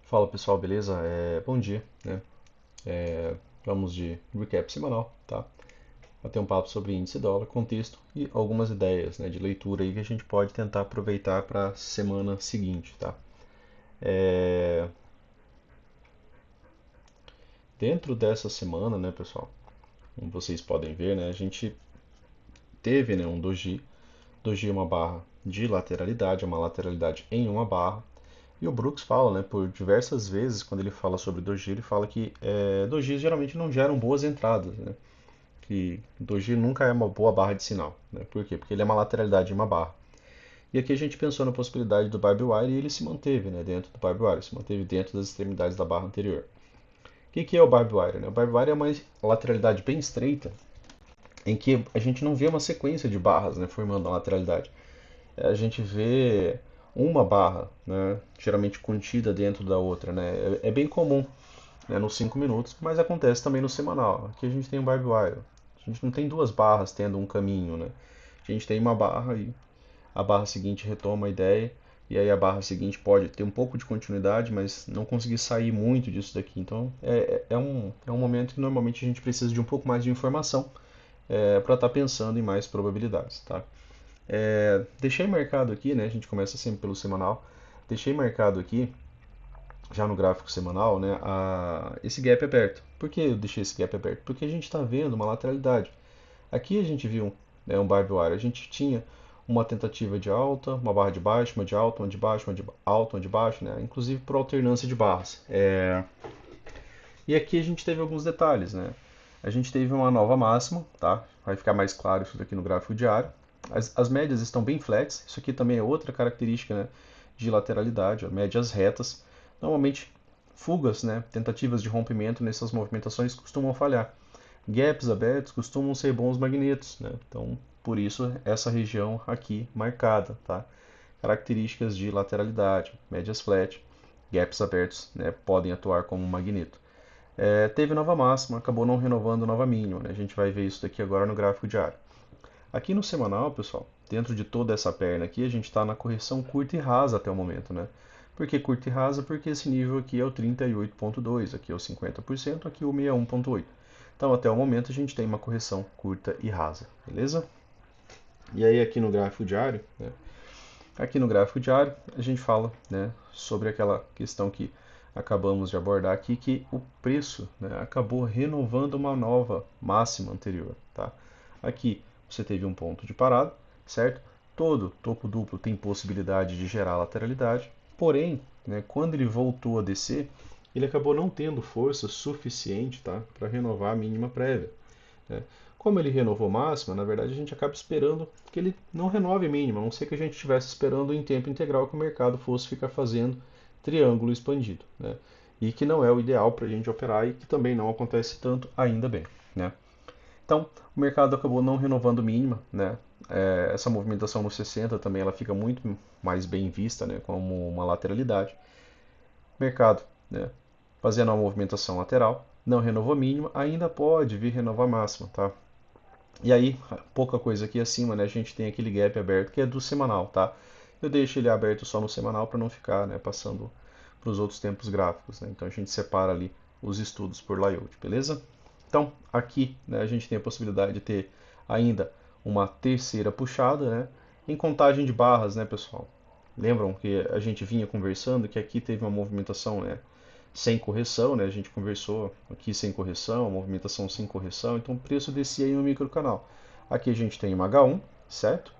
Fala pessoal, beleza? Bom dia, né? Vamos de recap semanal, tá? Bater um papo sobre índice dólar, contexto e algumas ideias, né, de leitura aí que a gente pode tentar aproveitar para a semana seguinte, tá? É, Dentro dessa semana, né, pessoal, como vocês podem ver, né, a gente teve, né, um doji. Doji é uma barra de lateralidade, é uma lateralidade em uma barra. E o Brooks fala, né, por diversas vezes, quando ele fala sobre doji, ele fala que dojis geralmente não geram boas entradas, né? Que doji nunca é uma boa barra de sinal, né? Por quê? Porque ele é uma lateralidade de uma barra. E aqui a gente pensou na possibilidade do Barbie Wire e ele se manteve, né, dentro do Barbie Wire, se manteve dentro das extremidades da barra anterior. O que é o Barbie Wire, né? O Barbie Wire é uma lateralidade bem estreita, em que a gente não vê uma sequência de barras, né, formando a lateralidade. A gente vê uma barra, né, geralmente contida dentro da outra, né? É bem comum, né, nos 5 minutos, mas acontece também no semanal. Aqui a gente tem um Barbie Wire. A gente não tem duas barras tendo um caminho, né? A gente tem uma barra e a barra seguinte retoma a ideia, e aí a barra seguinte pode ter um pouco de continuidade, mas não conseguir sair muito disso daqui. Então é um momento que normalmente a gente precisa de um pouco mais de informação para estar pensando em mais probabilidades, tá? Deixei marcado aqui, né? A gente começa sempre pelo semanal. Deixei marcado aqui, já no gráfico semanal, né? Esse gap aberto. Por que eu deixei esse gap aberto? Porque a gente está vendo uma lateralidade. Aqui a gente viu, né, um barbed wire. A gente tinha uma tentativa de alta, uma barra de baixo, uma de alta, uma de baixo, uma de alta, uma de baixo, né? Inclusive por alternância de barras. E aqui a gente teve alguns detalhes, né? A gente teve uma nova máxima, tá? Vai ficar mais claro isso daqui no gráfico diário. As médias estão bem flex. Isso aqui também é outra característica, né, de lateralidade, ó, médias retas. Normalmente, fugas, né, tentativas de rompimento nessas movimentações costumam falhar. Gaps abertos costumam ser bons magnetos, né? Então, por isso essa região aqui marcada, tá? Características de lateralidade, médias flat, gaps abertos, né, podem atuar como um magneto. Teve nova máxima, acabou não renovando nova mínima, né? A gente vai ver isso daqui agora no gráfico diário. Aqui no semanal, pessoal, dentro de toda essa perna aqui, a gente está na correção curta e rasa até o momento, né? Por que curta e rasa? Porque esse nível aqui é o 38,2, aqui é o 50%, aqui é o 61,8. Então, até o momento, a gente tem uma correção curta e rasa, beleza? E aí, aqui no gráfico diário, né? Aqui no gráfico diário, a gente fala, né, sobre aquela questão que acabamos de abordar aqui, que o preço, né, acabou renovando uma nova máxima anterior, tá? Aqui você teve um ponto de parada, certo? Todo topo duplo tem possibilidade de gerar lateralidade, porém, né, quando ele voltou a descer, ele acabou não tendo força suficiente, tá, para renovar a mínima prévia, né? Como ele renovou máxima, na verdade a gente acaba esperando que ele não renove mínima, a não ser que a gente estivesse esperando em tempo integral que o mercado fosse ficar fazendo triângulo expandido, né? E que não é o ideal para a gente operar e que também não acontece tanto, ainda bem, né? Então, o mercado acabou não renovando mínima, né? Essa movimentação no 60 também ela fica muito mais bem vista, né, como uma lateralidade. Mercado, né, fazendo uma movimentação lateral, não renovou mínima, ainda pode vir renovar máxima, tá? E aí, pouca coisa aqui acima, né, a gente tem aquele gap aberto que é do semanal, tá? Eu deixo ele aberto só no semanal para não ficar, né, passando para os outros tempos gráficos, né? Então a gente separa ali os estudos por layout, beleza? Então aqui, né, a gente tem a possibilidade de ter ainda uma terceira puxada, né? Em contagem de barras, né, pessoal? Lembram que a gente vinha conversando que aqui teve uma movimentação, né, sem correção, né? A gente conversou aqui sem correção, movimentação sem correção, então o preço descia aí no microcanal. Aqui a gente tem uma H1, certo?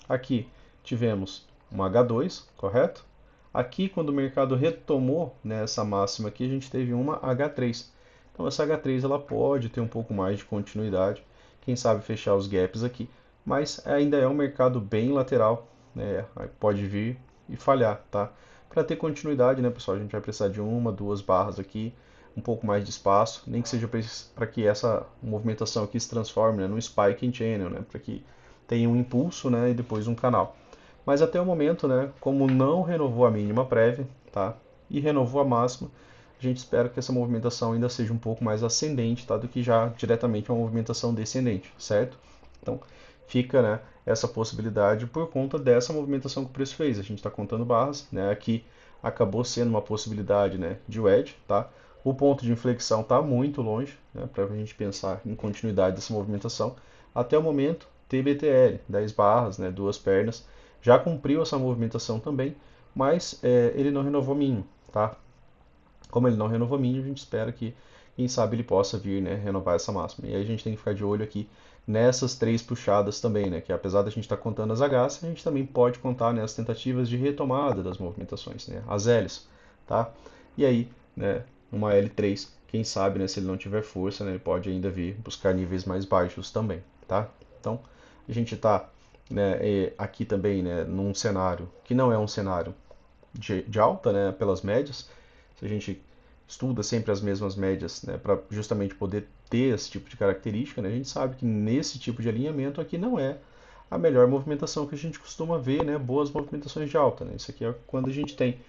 Aqui tivemos uma H2, correto? Aqui, quando o mercado retomou, né, essa máxima aqui, a gente teve uma H3. Então essa H3 ela pode ter um pouco mais de continuidade, quem sabe fechar os gaps aqui, mas ainda é um mercado bem lateral, né? Pode vir e falhar, tá? Para ter continuidade, né, pessoal, a gente vai precisar de uma, duas barras aqui, um pouco mais de espaço, nem que seja para que essa movimentação aqui se transforme, né, num spike in channel, né, para que tenha um impulso, né, e depois um canal. Mas até o momento, né, como não renovou a mínima prévia, tá, e renovou a máxima, a gente espera que essa movimentação ainda seja um pouco mais ascendente, tá, do que já diretamente uma movimentação descendente, certo? Então, fica, né, essa possibilidade por conta dessa movimentação que o preço fez. A gente está contando barras, né, aqui acabou sendo uma possibilidade, né, de wedge, tá? O ponto de inflexão está muito longe, né, para a gente pensar em continuidade dessa movimentação. Até o momento, TBTL, 10 barras, né, duas pernas, já cumpriu essa movimentação também, mas ele não renovou mínimo, tá? Como ele não renovou mínimo, a gente espera que, quem sabe, ele possa vir, né, renovar essa máxima. E aí a gente tem que ficar de olho aqui nessas três puxadas também, né, que apesar da gente estar contando as Hs, a gente também pode contar, né, as tentativas de retomada das movimentações, né, as Ls, tá? E aí, né, uma L3, quem sabe, né, se ele não tiver força, né, ele pode ainda vir buscar níveis mais baixos também, tá? Então, a gente está, né, aqui também, né, num cenário que não é um cenário de alta, né, pelas médias. Se a gente estuda sempre as mesmas médias, né, para justamente poder ter esse tipo de característica, né, a gente sabe que nesse tipo de alinhamento aqui não é a melhor movimentação que a gente costuma ver, né, boas movimentações de alta. Né, isso aqui é quando a gente tem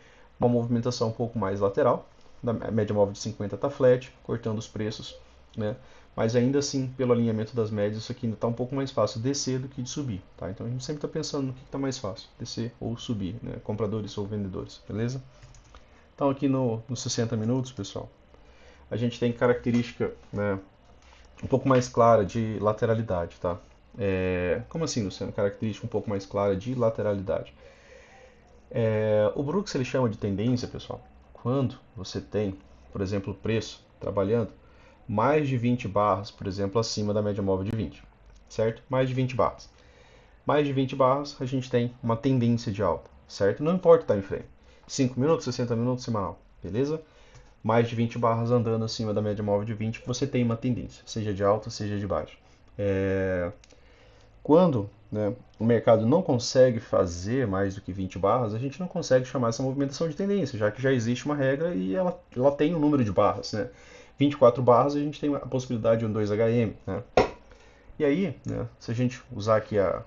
uma movimentação um pouco mais lateral, a média móvel de 50 está flat, cortando os preços, né, mas ainda assim, pelo alinhamento das médias, isso aqui ainda está um pouco mais fácil descer do que de subir. Tá? Então a gente sempre está pensando no que está mais fácil, descer ou subir, né, compradores ou vendedores, beleza? Então aqui nos 60 minutos, pessoal, a gente tem característica, né, um pouco mais clara de lateralidade, tá? Como assim, Luciano? Característica um pouco mais clara de lateralidade. O Brooks ele chama de tendência, pessoal, quando você tem, por exemplo, o preço trabalhando mais de 20 barras, por exemplo, acima da média móvel de 20, certo? Mais de 20 barras. Mais de 20 barras, a gente tem uma tendência de alta, certo? Não importa o time frame. 5 minutos, 60 minutos, semanal, beleza? Mais de 20 barras andando acima da média móvel de 20, você tem uma tendência, seja de alta, seja de baixa. Quando, né, o mercado não consegue fazer mais do que 20 barras, a gente não consegue chamar essa movimentação de tendência, já que já existe uma regra e ela tem um número de barras. Né? 24 barras a gente tem a possibilidade de um 2HM. Né? E aí, né, se a gente usar aqui a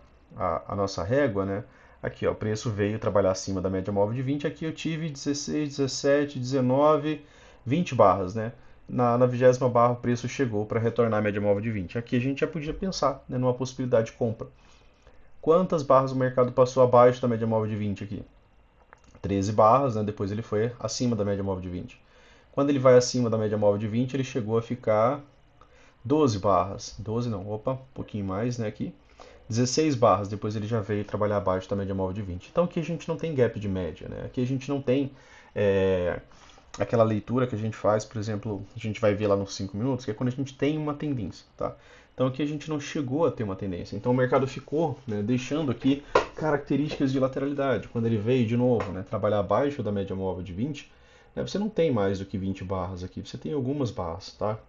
nossa régua, né, aqui ó, o preço veio trabalhar acima da média móvel de 20, aqui eu tive 16, 17, 19, 20 barras, né? Na 20ª barra o preço chegou para retornar a média móvel de 20. Aqui a gente já podia pensar, né, numa possibilidade de compra. Quantas barras o mercado passou abaixo da média móvel de 20 aqui? 13 barras, né? Depois ele foi acima da média móvel de 20. Quando ele vai acima da média móvel de 20, ele chegou a ficar 12 barras. 12 não, opa, um pouquinho mais, né, aqui. 16 barras, depois ele já veio trabalhar abaixo da média móvel de 20. Então aqui a gente não tem gap de média, né? Aqui a gente não tem aquela leitura que a gente faz, por exemplo, a gente vai ver lá nos 5 minutos, que é quando a gente tem uma tendência, tá? Então aqui a gente não chegou a ter uma tendência. Então o mercado ficou, né, deixando aqui características de lateralidade. Quando ele veio de novo, né, trabalhar abaixo da média móvel de 20, né, você não tem mais do que 20 barras aqui, você tem algumas barras, tá?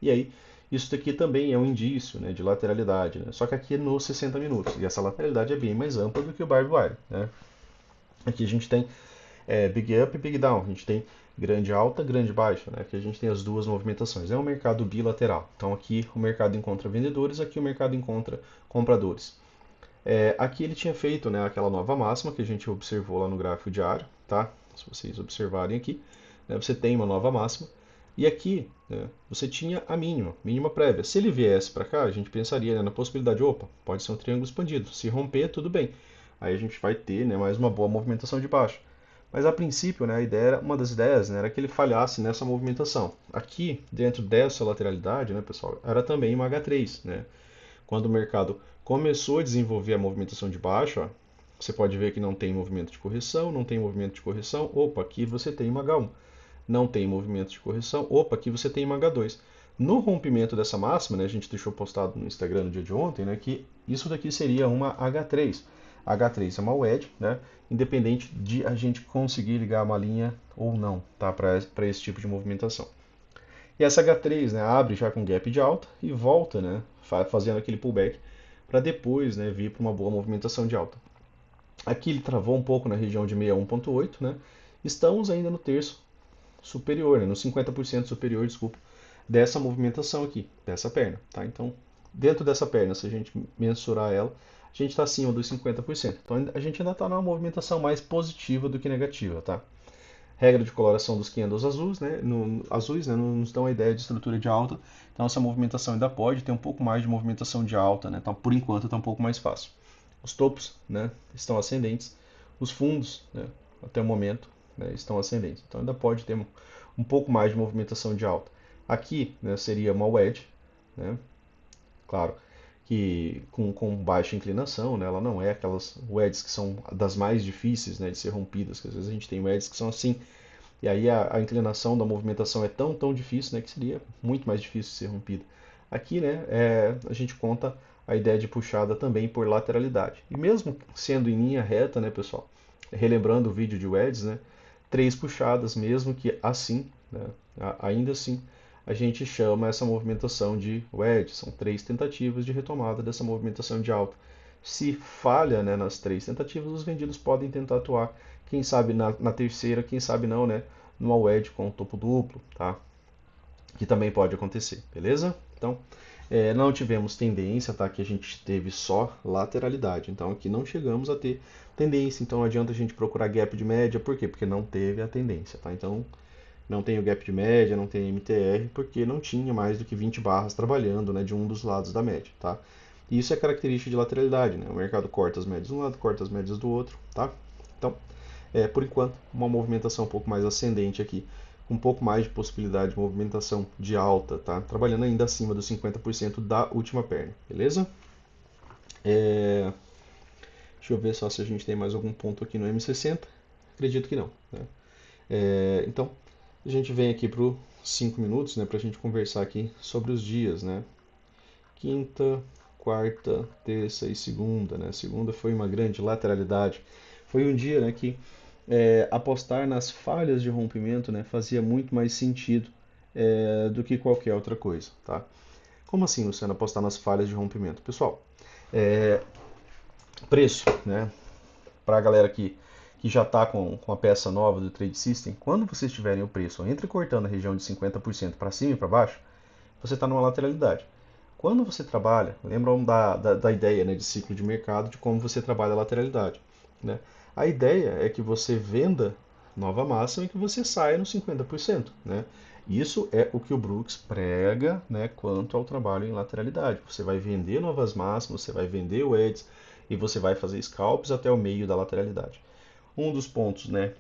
E aí, isso daqui também é um indício, né, de lateralidade, né? Só que aqui é nos 60 minutos. E essa lateralidade é bem mais ampla do que o Barbed Wire, né? Aqui a gente tem Big Up e Big Down. A gente tem grande alta, grande baixa, né? Aqui a gente tem as duas movimentações. É um mercado bilateral. Então aqui o mercado encontra vendedores, aqui o mercado encontra compradores. Aqui ele tinha feito, né, aquela nova máxima que a gente observou lá no gráfico diário, tá? Se vocês observarem aqui, né, você tem uma nova máxima. E aqui, né, você tinha a mínima, mínima prévia. Se ele viesse para cá, a gente pensaria, né, na possibilidade, opa, pode ser um triângulo expandido. Se romper, tudo bem. Aí a gente vai ter, né, mais uma boa movimentação de baixo. Mas a princípio, né, a ideia era, uma das ideias, né, era que ele falhasse nessa movimentação. Aqui, dentro dessa lateralidade, né, pessoal, era também uma H3, né? Quando o mercado começou a desenvolver a movimentação de baixo, ó, você pode ver que não tem movimento de correção, não tem movimento de correção. Opa, aqui você tem uma H1. Não tem movimento de correção. Opa, aqui você tem uma H2. No rompimento dessa máxima, né, a gente deixou postado no Instagram no dia de ontem, né, que isso daqui seria uma H3. H3 é uma wedge, né, independente de a gente conseguir ligar uma linha ou não, tá, para esse tipo de movimentação. E essa H3, né, abre já com gap de alta e volta, né, fazendo aquele pullback para depois, né, vir para uma boa movimentação de alta. Aqui ele travou um pouco na região de 61.8, né? Estamos ainda no terço superior, né, no 50% superior, desculpa, dessa movimentação aqui, dessa perna, tá? Então, dentro dessa perna, se a gente mensurar ela, a gente está acima dos 50%. Então, a gente ainda está numa movimentação mais positiva do que negativa, tá? regra de coloração dos candles azuis, né, não nos dão a ideia de estrutura de alta, então essa movimentação ainda pode ter um pouco mais de movimentação de alta, né, então por enquanto está um pouco mais fácil. Os topos, né, estão ascendentes, os fundos, né, até o momento, né, estão ascendentes, então ainda pode ter um pouco mais de movimentação de alta. Aqui, né, seria uma wedge, né, claro, que com baixa inclinação, né, ela não é aquelas wedges que são das mais difíceis, né, de ser rompidas, que às vezes a gente tem wedges que são assim, e aí a inclinação da movimentação é tão difícil, né, que seria muito mais difícil de ser rompida. Aqui, né, a gente conta a ideia de puxada também por lateralidade. E mesmo sendo em linha reta, né, pessoal, relembrando o vídeo de wedges, né, três puxadas, mesmo que assim, né, ainda assim, a gente chama essa movimentação de wedge. São três tentativas de retomada dessa movimentação de alta. Se falha, né, nas três tentativas, os vendidos podem tentar atuar, quem sabe na terceira, quem sabe não, né, numa wedge com topo duplo, tá? Que também pode acontecer, beleza? Então, não tivemos tendência, tá? Aqui a gente teve só lateralidade. Então aqui não chegamos a ter tendência. Então não adianta a gente procurar gap de média. Por quê? Porque não teve a tendência, tá? Então não tem o gap de média, não tem MTR, porque não tinha mais do que 20 barras trabalhando, né, de um dos lados da média, tá? E isso é característica de lateralidade, né? O mercado corta as médias de um lado, corta as médias do outro, tá? Então, por enquanto, uma movimentação um pouco mais ascendente aqui, com um pouco mais de possibilidade de movimentação de alta, tá? Trabalhando ainda acima dos 50% da última perna, beleza? Deixa eu ver só se a gente tem mais algum ponto aqui no M60. Acredito que não, né? Então, a gente vem aqui para os 5 minutos, né, para a gente conversar aqui sobre os dias, né? Quinta, quarta, terça e segunda, né? Segunda foi uma grande lateralidade. Foi um dia, né, que apostar nas falhas de rompimento, né, fazia muito mais sentido do que qualquer outra coisa, tá? Como assim, Luciano, apostar nas falhas de rompimento? Pessoal, preço, né, para a galera que já está com a peça nova do Trade System, quando vocês tiverem o preço entrecortando a região de 50% para cima e para baixo, você está numa lateralidade. Quando você trabalha, lembram da ideia, né, de ciclo de mercado, de como você trabalha a lateralidade, né? A ideia é que você venda nova máxima e que você saia no 50%, né? Isso é o que o Brooks prega, né, quanto ao trabalho em lateralidade. Você vai vender novas máximas, você vai vender wedges e você vai fazer scalps até o meio da lateralidade. Um dos pontos, né,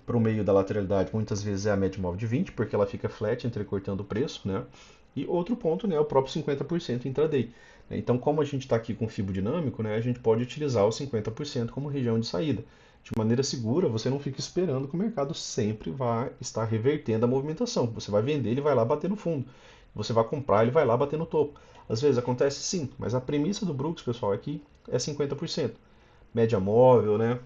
para o meio da lateralidade muitas vezes é a média móvel de 20, porque ela fica flat, entrecortando o preço, né? E outro ponto, né, é o próprio 50% intraday. Então, como a gente está aqui com FIBO dinâmico, né, a gente pode utilizar os 50% como região de saída. De maneira segura, você não fica esperando que o mercado sempre vai estar revertendo a movimentação. Você vai vender, ele vai lá bater no fundo. Você vai comprar, ele vai lá bater no topo. Às vezes acontece sim, mas a premissa do Brooks, pessoal, aqui é 50%. Média móvel, né?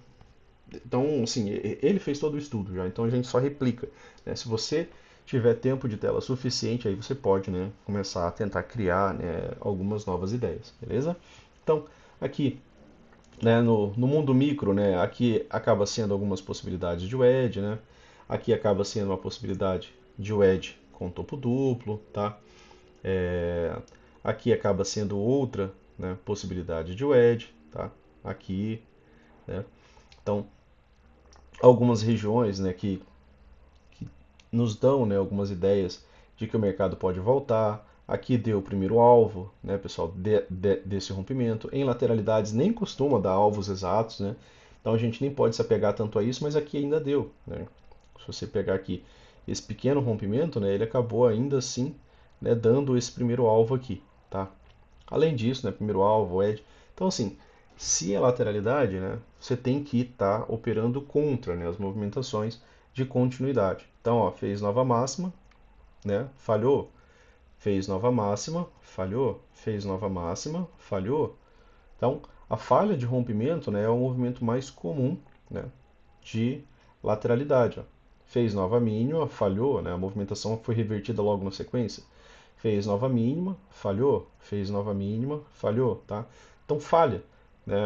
Então, assim, ele fez todo o estudo já, então a gente só replica, né? Se você tiver tempo de tela suficiente, aí você pode, né, começar a tentar criar, né, algumas novas ideias, beleza? Então, aqui, né, no mundo micro, né, aqui acaba sendo algumas possibilidades de wedge, né? Aqui acaba sendo uma possibilidade de wedge com topo duplo, tá? É, aqui acaba sendo outra, né, possibilidade de wedge, tá? Aqui, né? Então, algumas regiões, né, que nos dão, né, algumas ideias de que o mercado pode voltar. Aqui deu o primeiro alvo, né, pessoal, desse rompimento. Em lateralidades nem costuma dar alvos exatos, né? Então a gente nem pode se apegar tanto a isso, mas aqui ainda deu, né? Se você pegar aqui esse pequeno rompimento, né, ele acabou ainda assim, né, dando esse primeiro alvo aqui, tá? Além disso, né, primeiro alvo, edge. Então assim, se é lateralidade, né, você tem que estar operando contra, né, as movimentações de continuidade. Então, ó, fez nova máxima, né, falhou, fez nova máxima, falhou, fez nova máxima, falhou. Então, a falha de rompimento, né, é o movimento mais comum, né, de lateralidade. Ó. Fez nova mínima, falhou, né, a movimentação foi revertida logo na sequência. Fez nova mínima, falhou, fez nova mínima, falhou, tá? Então falha, né,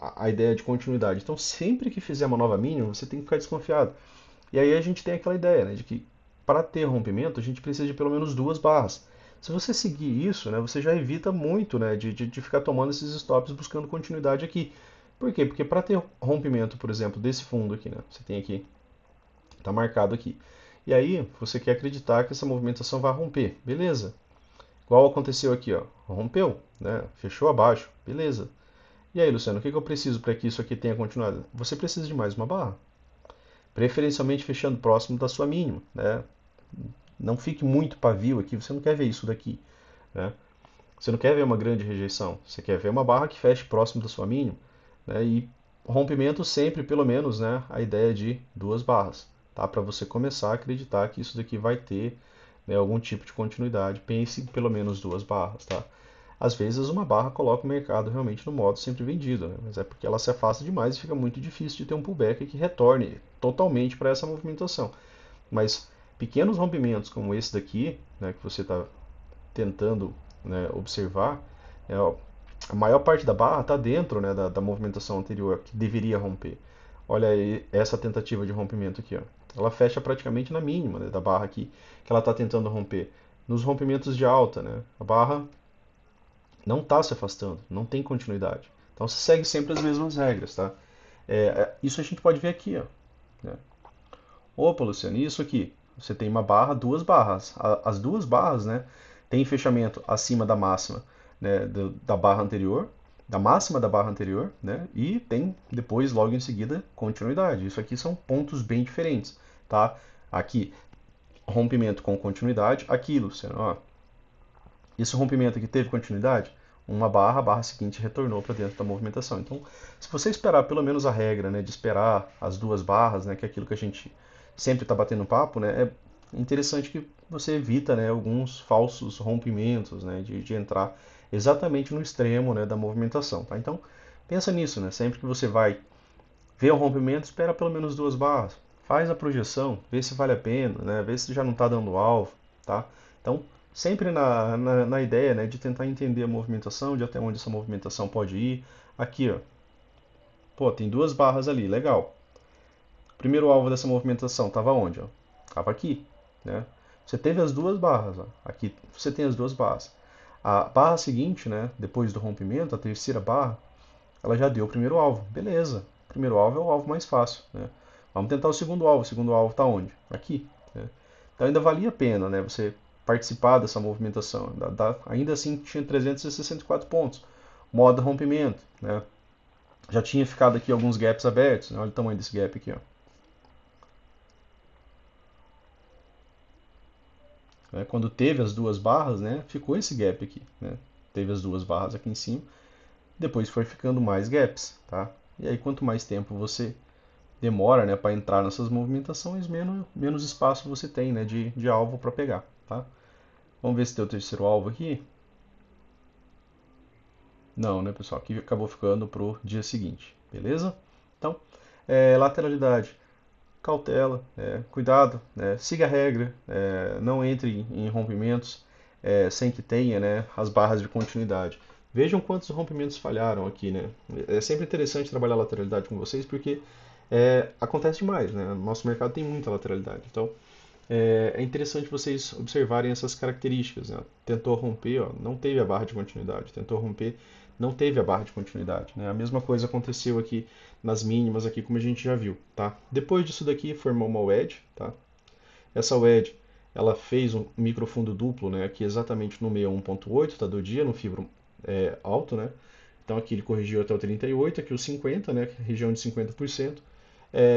a ideia de continuidade. Então sempre que fizer uma nova mínima, você tem que ficar desconfiado. E aí a gente tem aquela ideia, né, de que para ter rompimento a gente precisa de pelo menos duas barras. Se você seguir isso, né, você já evita muito, né, de ficar tomando esses stops buscando continuidade aqui. Por quê? Porque para ter rompimento, por exemplo, desse fundo aqui, né, você tem aqui Está marcado aqui. E aí, você quer acreditar que essa movimentação vai romper. Beleza. Igual aconteceu aqui, ó. Rompeu, né? Fechou abaixo. Beleza. E aí, Luciano, o que eu preciso para que isso aqui tenha continuado? Você precisa de mais uma barra. Preferencialmente fechando próximo da sua mínima, né? Não fique muito pavio aqui, você não quer ver isso daqui, né? Você não quer ver uma grande rejeição, você quer ver uma barra que feche próximo da sua mínima, né? E rompimento sempre, pelo menos, né? A ideia de duas barras, tá? Para você começar a acreditar que isso daqui vai ter, né, algum tipo de continuidade, pense em pelo menos duas barras, tá? Às vezes uma barra coloca o mercado realmente no modo sempre vendido, né? Mas é porque ela se afasta demais e fica muito difícil de ter um pullback que retorne totalmente para essa movimentação. Mas pequenos rompimentos como esse daqui, né, que você está tentando, né, observar, é, a maior parte da barra está dentro, né, da movimentação anterior, que deveria romper. Olha aí essa tentativa de rompimento aqui. Ó. Ela fecha praticamente na mínima, né, da barra aqui, que ela está tentando romper. Nos rompimentos de alta, né, a barra não está se afastando, não tem continuidade. Então você segue sempre as mesmas regras. Tá? Isso a gente pode ver aqui. Ó, né? Opa, Luciano, isso aqui. Você tem uma barra, duas barras. As duas barras, né, tem fechamento acima da máxima, né, da barra anterior, da máxima da barra anterior, né, e tem depois, logo em seguida, continuidade. Isso aqui são pontos bem diferentes, tá? Aqui, rompimento com continuidade. Aqui, Luciano, ó, esse rompimento aqui teve continuidade? Uma barra, a barra seguinte retornou para dentro da movimentação. Então, se você esperar pelo menos a regra, né, de esperar as duas barras, né, que é aquilo que a gente sempre está batendo papo, né, é interessante que você evita, né, alguns falsos rompimentos, né, de entrar exatamente no extremo, né, da movimentação. Tá? Então, pensa nisso, né, sempre que você vai ver o rompimento, espera pelo menos duas barras. Faz a projeção, vê se vale a pena, né? Vê se já não está dando alvo, tá? Então, sempre na ideia, né, de tentar entender a movimentação, de até onde essa movimentação pode ir. Aqui, ó. Pô, tem duas barras ali, legal. O primeiro alvo dessa movimentação estava onde? Ó? Estava aqui, né? Você teve as duas barras, ó. Aqui você tem as duas barras. A barra seguinte, né, depois do rompimento, a terceira barra, ela já deu o primeiro alvo. Beleza. O primeiro alvo é o alvo mais fácil. Né? Vamos tentar o segundo alvo. O segundo alvo está onde? Aqui. Né? Então ainda valia a pena, né, você participar dessa movimentação. Ainda assim tinha 364 pontos. Modo rompimento. Né? Já tinha ficado aqui alguns gaps abertos. Né? Olha o tamanho desse gap aqui. Ó. Quando teve as duas barras, né, ficou esse gap aqui. Né? Teve as duas barras aqui em cima. Depois foi ficando mais gaps. Tá? E aí quanto mais tempo você demora, né, para entrar nessas movimentações, menos espaço você tem, né, de alvo para pegar, tá? Vamos ver se tem o terceiro alvo aqui. Não, né, pessoal? Aqui acabou ficando pro dia seguinte, beleza? Então, lateralidade, cautela, cuidado, né, siga a regra, não entre em rompimentos sem que tenha, né, as barras de continuidade. Vejam quantos rompimentos falharam aqui, né? É sempre interessante trabalhar lateralidade com vocês porque acontece demais, né? Nosso mercado tem muita lateralidade. Então, é interessante vocês observarem essas características. Né? Tentou romper, ó, não teve a barra de continuidade. Tentou romper, não teve a barra de continuidade. Né? A mesma coisa aconteceu aqui nas mínimas, aqui como a gente já viu. Tá? Depois disso daqui, formou uma wedge. Tá? Essa wedge, ela fez um microfundo duplo, né? Aqui exatamente no 61.8, tá, do dia, no fibro alto. Né? Então aqui ele corrigiu até o 38, aqui o 50, né? Região de 50%.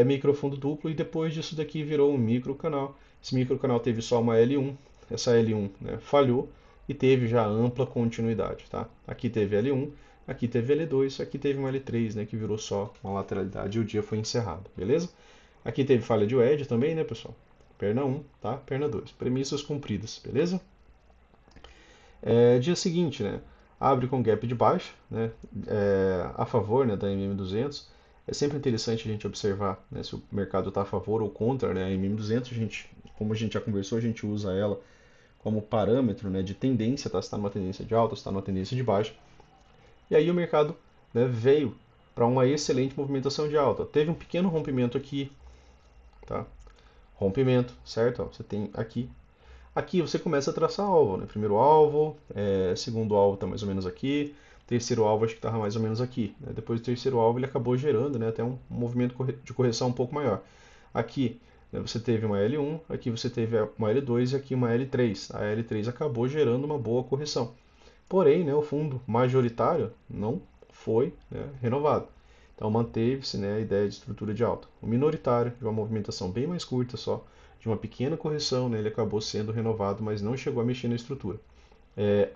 Microfundo duplo, e depois disso daqui virou um microcanal. Esse microcanal teve só uma L1, essa L1, né, falhou e teve já ampla continuidade. Tá? Aqui teve L1, aqui teve L2, aqui teve uma L3, né, que virou só uma lateralidade e o dia foi encerrado, beleza? Aqui teve falha de wedge também, né, pessoal? Perna 1, tá? Perna 2. Premissas cumpridas, beleza? Dia seguinte, né? Abre com gap de baixa, né? A favor, né, da MM200. É sempre interessante a gente observar, né, se o mercado está a favor ou contra, né? A MM200, como a gente já conversou, a gente usa ela como parâmetro, né, de tendência, tá? Se está numa tendência de alta, se está numa tendência de baixa. E aí o mercado, né, veio para uma excelente movimentação de alta. Teve um pequeno rompimento aqui, tá? Rompimento, certo? Ó, você tem aqui. Aqui você começa a traçar alvo, né? Primeiro alvo, segundo alvo está mais ou menos aqui, terceiro alvo acho que estava mais ou menos aqui. Né? Depois do terceiro alvo ele acabou gerando, né, até um movimento de correção um pouco maior. Aqui, né, você teve uma L1, aqui você teve uma L2 e aqui uma L3. A L3 acabou gerando uma boa correção. Porém, né, o fundo majoritário não foi, né, renovado. Então manteve-se, né, a ideia de estrutura de alta. O minoritário, de uma movimentação bem mais curta só, de uma pequena correção, né, ele acabou sendo renovado, mas não chegou a mexer na estrutura.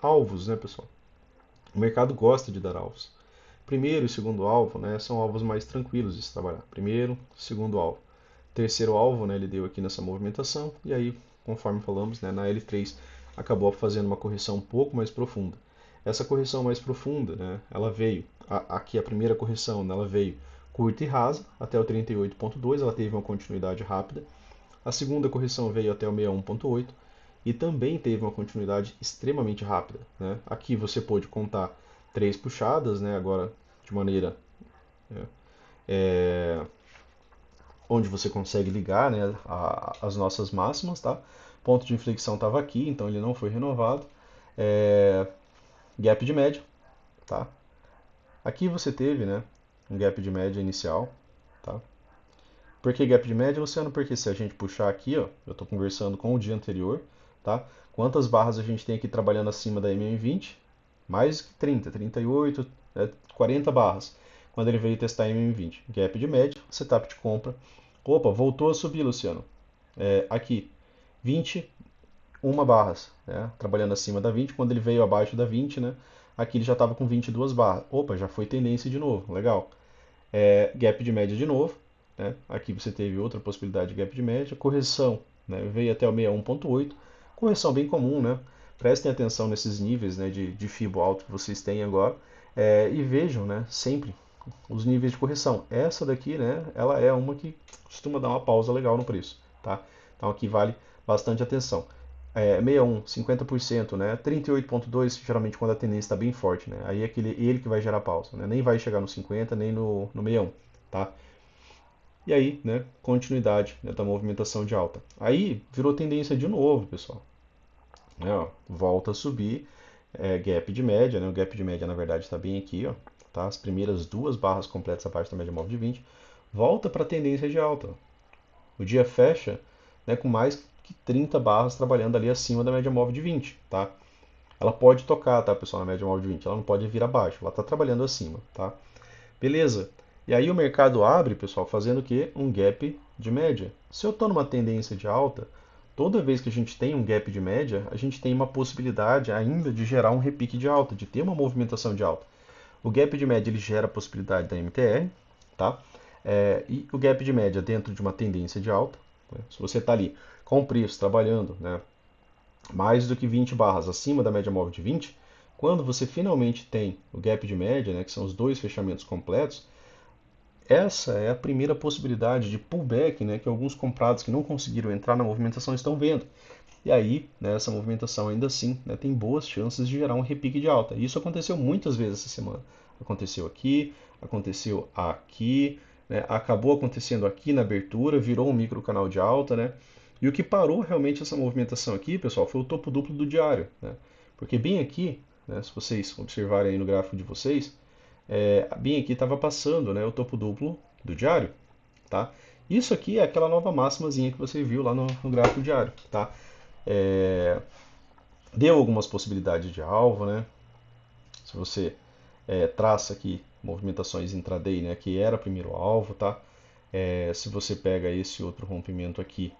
Alvos, né, pessoal? O mercado gosta de dar alvos. Primeiro e segundo alvo, né, são alvos mais tranquilos de se trabalhar. Primeiro, segundo alvo. Terceiro alvo, né, ele deu aqui nessa movimentação, e aí, conforme falamos, né, na L3 acabou fazendo uma correção um pouco mais profunda. Essa correção mais profunda, né, ela veio, aqui a primeira correção, né, ela veio curta e rasa, até o 38.2, ela teve uma continuidade rápida. A segunda correção veio até o 61.8 e também teve uma continuidade extremamente rápida, né? Aqui você pôde contar 3 puxadas, né, agora de maneira é, onde você consegue ligar, né, as nossas máximas, tá? Ponto de inflexão estava aqui, então ele não foi renovado. É, Gap de média, tá? Aqui você teve, né, um gap de média inicial, tá? Por que gap de média, Luciano? Porque se a gente puxar aqui, ó, eu estou conversando com o dia anterior, tá? Quantas barras a gente tem aqui trabalhando acima da MM20? Mais que 30, 38, 40 barras. Quando ele veio testar MM20, gap de média, setup de compra. Opa, voltou a subir, Luciano. Aqui, 21 barras, né? Trabalhando acima da 20. Quando ele veio abaixo da 20, né? Aqui ele já estava com 22 barras. Opa, já foi tendência de novo, legal. Gap de média de novo, né? Aqui você teve outra possibilidade de gap de média, correção, né? Veio até o 61.8, correção bem comum, né? Prestem atenção nesses níveis, né, de FIBO alto que vocês têm agora, e vejam, né, sempre os níveis de correção. Essa daqui, né, ela é uma que costuma dar uma pausa legal no preço, tá? Então aqui vale bastante atenção. 61, 50%, né? 38,2 geralmente quando a tendência está bem forte, né? Aí é ele que vai gerar pausa, né? Nem vai chegar no 50, nem no 61, tá? E aí, né, continuidade, né, da movimentação de alta. Aí virou tendência de novo, pessoal. Né, ó, volta a subir, gap de média, né? O gap de média na verdade está bem aqui, ó, tá? As primeiras 2 barras completas abaixo da média móvel de 20, volta para a tendência de alta. O dia fecha, né, com mais que 30 barras trabalhando ali acima da média móvel de 20, tá? Ela pode tocar, tá, pessoal, na média móvel de 20, ela não pode vir abaixo, ela está trabalhando acima, tá? Beleza. E aí o mercado abre, pessoal, fazendo o quê? Um gap de média. Se eu estou numa tendência de alta, toda vez que a gente tem um gap de média, a gente tem uma possibilidade ainda de gerar um repique de alta, de ter uma movimentação de alta. O gap de média ele gera a possibilidade da MTR, tá? E o gap de média dentro de uma tendência de alta, né? Se você está ali com o preço trabalhando, né, mais do que 20 barras acima da média móvel de 20, quando você finalmente tem o gap de média, né, que são os dois fechamentos completos, essa é a primeira possibilidade de pullback, né, que alguns comprados que não conseguiram entrar na movimentação estão vendo. E aí, né, essa movimentação ainda assim, né, tem boas chances de gerar um repique de alta. E isso aconteceu muitas vezes essa semana. Aconteceu aqui, né, acabou acontecendo aqui na abertura, virou um micro canal de alta, né? E o que parou realmente essa movimentação aqui, pessoal, foi o topo duplo do diário, né? Porque bem aqui, né, se vocês observarem aí no gráfico de vocês, bem aqui estava passando, né, o topo duplo do diário, tá? Isso aqui é aquela nova máximazinha que você viu lá no gráfico diário, tá? É, Deu algumas possibilidades de alvo, né? Se você traça aqui movimentações intraday, né, que era primeiro alvo, tá? Se você pega esse outro rompimento aqui,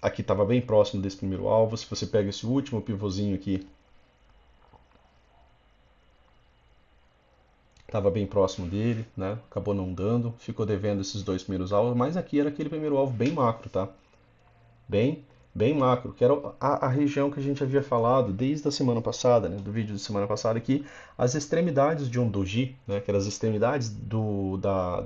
aqui estava bem próximo desse primeiro alvo. Se você pega esse último pivôzinho aqui, estava bem próximo dele, né? Acabou não dando, ficou devendo esses 2 primeiros alvos, mas aqui era aquele primeiro alvo bem macro, tá? Bem, bem macro, que era a região que a gente havia falado desde a semana passada, né, do vídeo da semana passada, que as extremidades de um doji, né, que eram as extremidades do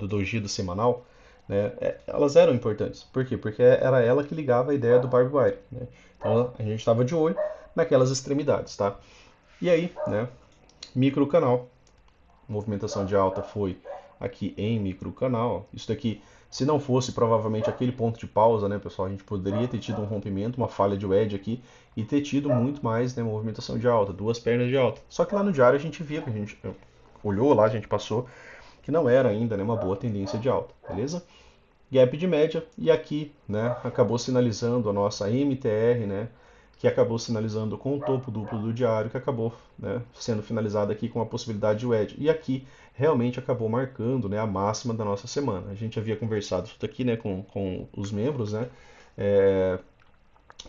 doji do semanal, né, elas eram importantes. Por quê? Porque era ela que ligava a ideia do barbed wire, né? Então a gente estava de olho naquelas extremidades, tá? E aí, né, micro canal, movimentação de alta foi aqui em micro canal. Isso daqui, se não fosse provavelmente aquele ponto de pausa, né, pessoal, a gente poderia ter tido um rompimento, uma falha de wedge aqui e ter tido muito mais, né, movimentação de alta, 2 pernas de alta. Só que lá no diário a gente via, que a gente olhou lá, a gente passou, que não era ainda, né, uma boa tendência de alta, beleza? Gap de média, e aqui, né, acabou sinalizando a nossa MTR, né, que acabou sinalizando com o topo duplo do diário, que acabou, né, sendo finalizada aqui com a possibilidade de wedge. E aqui realmente acabou marcando, né, a máxima da nossa semana. A gente havia conversado isso daqui, né, com os membros, né, é,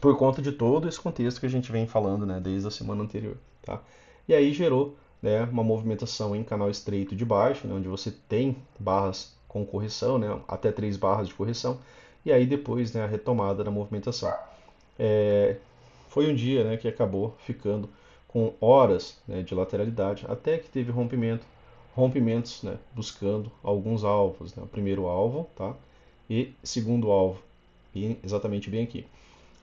por conta de todo esse contexto que a gente vem falando, né, desde a semana anterior, tá? E aí gerou, né, uma movimentação em canal estreito de baixo, né, onde você tem barras com correção, né, até 3 barras de correção, e aí depois, né, a retomada da movimentação. É, foi um dia, né, que acabou ficando com horas, né, de lateralidade, até que teve rompimentos, né, buscando alguns alvos, né, o primeiro alvo, tá, e segundo alvo, exatamente bem aqui.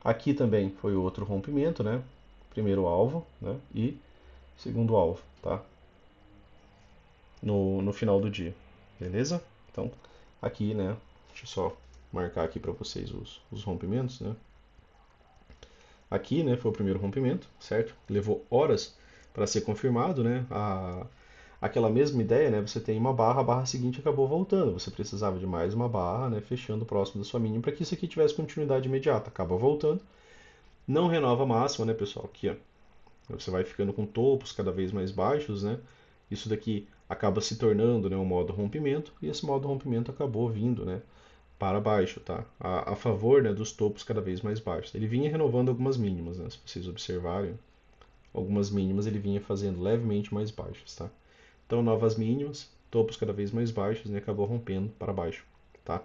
Aqui também foi outro rompimento, né? Primeiro alvo, né? E segundo alvo, tá? No final do dia, beleza? Então, aqui, né? Deixa eu só marcar aqui para vocês os rompimentos, né? Aqui, né? Foi o primeiro rompimento, certo? Levou horas para ser confirmado, né? Aquela mesma ideia, né? Você tem uma barra, a barra seguinte acabou voltando. Você precisava de mais uma barra, né? Fechando próximo da sua mínima para que isso aqui tivesse continuidade imediata. Acaba voltando. Não renova a máxima, né, pessoal? Aqui, ó. Você vai ficando com topos cada vez mais baixos, né? Isso daqui acaba se tornando, né, um modo rompimento, e esse modo rompimento acabou vindo, né, para baixo, tá? A favor, né, dos topos cada vez mais baixos. Ele vinha renovando algumas mínimas, né? Se vocês observarem, algumas mínimas ele vinha fazendo levemente mais baixas, tá? Então, novas mínimas, topos cada vez mais baixos, né, acabou rompendo para baixo, tá?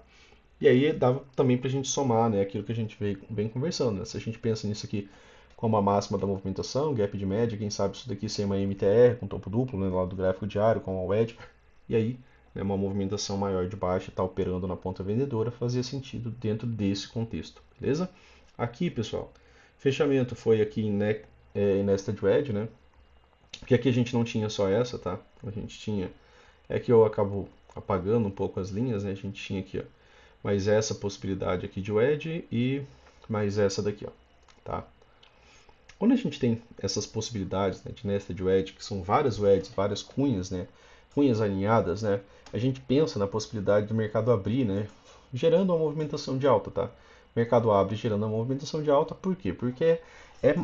E aí dava também para a gente somar, né, aquilo que a gente vem conversando, né? Se a gente pensa nisso aqui como a máxima da movimentação, gap de média, quem sabe isso daqui ser uma MTR com topo duplo, né, lá do gráfico diário, com a wedge, e aí, né, uma movimentação maior de baixa está operando na ponta vendedora, fazia sentido dentro desse contexto, beleza? Aqui, pessoal, fechamento foi aqui em nested wedge, né? Porque aqui a gente não tinha só essa, tá? A gente tinha, é que eu acabo apagando um pouco as linhas, né? A gente tinha aqui, ó, mais essa possibilidade aqui de wedge e mais essa daqui, ó, tá? Quando a gente tem essas possibilidades, né, de nested wedge, que são várias wedges, várias cunhas, né, cunhas alinhadas, né, a gente pensa na possibilidade do mercado abrir, né, gerando uma movimentação de alta, tá? O mercado abre gerando uma movimentação de alta, por quê? Porque é,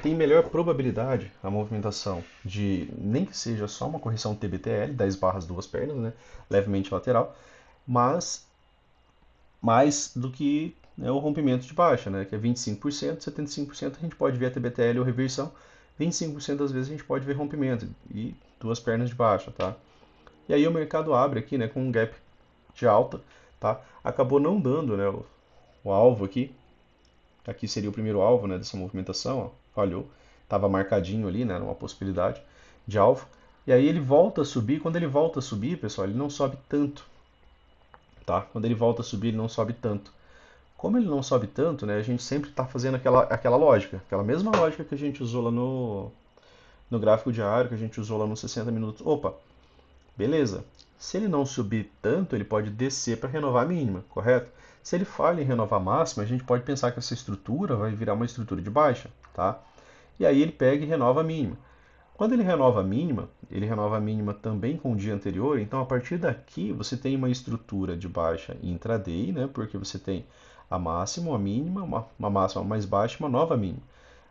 tem melhor probabilidade a movimentação de, nem que seja só uma correção TBTL, 10 barras, duas pernas, né, levemente lateral, mas mais do que, né, o rompimento de baixa, né, que é 25%, 75% a gente pode ver a TBTL ou reversão, 25% das vezes a gente pode ver rompimento e duas pernas de baixa, tá? E aí o mercado abre aqui, né, com um gap de alta, tá? Acabou não dando, né, o alvo aqui. Aqui seria o primeiro alvo, né, dessa movimentação, ó, falhou. Estava marcadinho ali, né, uma possibilidade de alvo. E aí ele volta a subir. Quando ele volta a subir, pessoal, ele não sobe tanto, tá? Quando ele volta a subir, ele não sobe tanto. Como ele não sobe tanto, né, a gente sempre está fazendo aquela lógica, aquela mesma lógica que a gente usou lá no gráfico diário, que a gente usou lá nos 60 minutos. Opa, beleza. Se ele não subir tanto, ele pode descer para renovar a mínima, correto? Se ele falha em renovar a máxima, a gente pode pensar que essa estrutura vai virar uma estrutura de baixa, tá? E aí ele pega e renova a mínima. Quando ele renova a mínima também com o dia anterior, então a partir daqui você tem uma estrutura de baixa intraday, né? Porque você tem a máxima, a mínima, uma máxima mais baixa, uma nova mínima.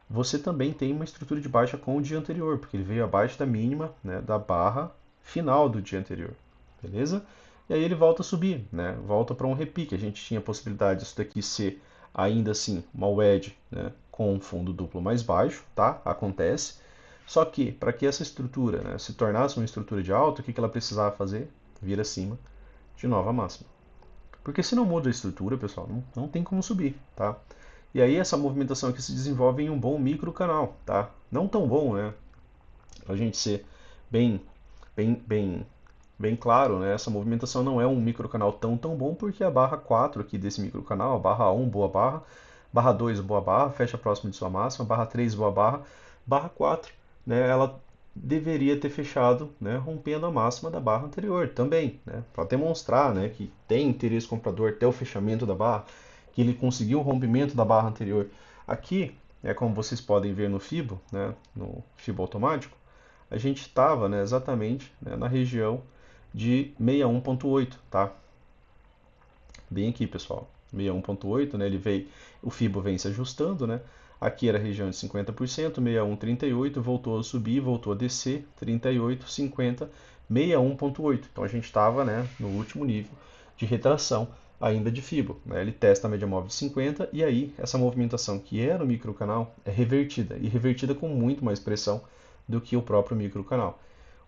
Você também tem uma estrutura de baixa com o dia anterior, porque ele veio abaixo da mínima, né, da barra final do dia anterior, beleza? E aí ele volta a subir, né? Volta para um repique. A gente tinha a possibilidade disso daqui ser ainda assim uma wedge, né, com um fundo duplo mais baixo, tá? Acontece. Só que para que essa estrutura, né, se tornasse uma estrutura de alta, o que ela precisava fazer? Vir acima de nova máxima. Porque se não muda a estrutura, pessoal, não tem como subir, tá? E aí essa movimentação aqui se desenvolve em um bom micro canal, tá? Não tão bom, né? Para a gente ser bem, bem, bem, bem claro, né? Essa movimentação não é um micro canal tão bom porque a barra 4 aqui desse micro canal, a barra 1, boa barra, barra 2, boa barra, fecha próximo de sua máxima, barra 3, boa barra, barra 4, né? Ela deveria ter fechado, né, rompendo a máxima da barra anterior também, né, para demonstrar, né, que tem interesse comprador até o fechamento da barra, que ele conseguiu o rompimento da barra anterior. Aqui, como vocês podem ver no Fibo, né, no Fibo automático, a gente estava, né, exatamente, né, na região de 61.8, tá? Bem aqui, pessoal. 61.8, né? O Fibo vem se ajustando, né? Aqui era a região de 50%, 61,38, voltou a subir, voltou a descer, 38, 50, 61,8. Então a gente estava, né, no último nível de retração ainda de Fibo, né? Ele testa a média móvel de 50 e aí essa movimentação que era no microcanal é revertida e revertida com muito mais pressão do que o próprio microcanal.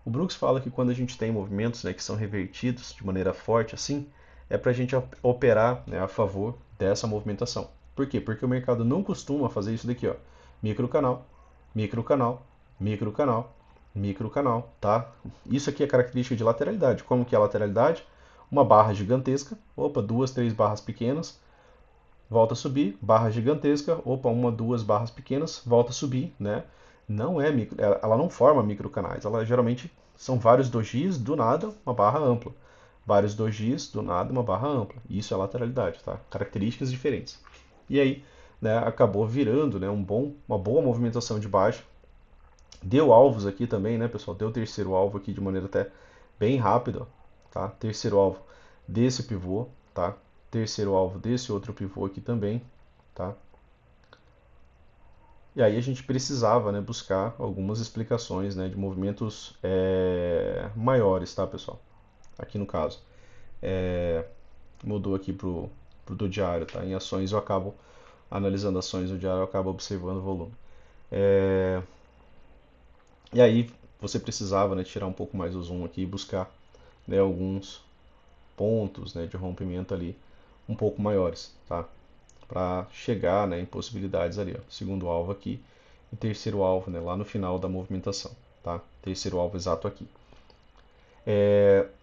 O Brooks fala que quando a gente tem movimentos, né, que são revertidos de maneira forte assim, é para a gente operar, né, a favor dessa movimentação. Por quê? Porque o mercado não costuma fazer isso daqui, ó. Microcanal, microcanal, microcanal, microcanal, tá? Isso aqui é característica de lateralidade. Como que é a lateralidade? Uma barra gigantesca, opa, duas, três barras pequenas, volta a subir, barra gigantesca, opa, uma, duas barras pequenas, volta a subir, né? Não é micro, ela não forma microcanais, ela geralmente são vários dojis, do nada, uma barra ampla. Vários dojis, do nada, uma barra ampla. Isso é lateralidade, tá? Características diferentes. E aí, né, acabou virando, né, uma boa movimentação de baixa. Deu alvos aqui também, né, pessoal? Deu o terceiro alvo aqui de maneira até bem rápida, tá? Terceiro alvo desse pivô, tá? Terceiro alvo desse outro pivô aqui também, tá? E aí a gente precisava, né, buscar algumas explicações, né, de movimentos maiores, tá, pessoal? Aqui no caso. Mudou aqui pro do diário, tá? Em ações eu acabo analisando ações do diário, eu acabo observando o volume. E aí você precisava, né, tirar um pouco mais o zoom aqui e buscar, né, alguns pontos, né, de rompimento ali um pouco maiores, tá? Para chegar, né, em possibilidades ali, ó. Segundo alvo aqui e terceiro alvo, né, lá no final da movimentação, tá? Terceiro alvo exato aqui.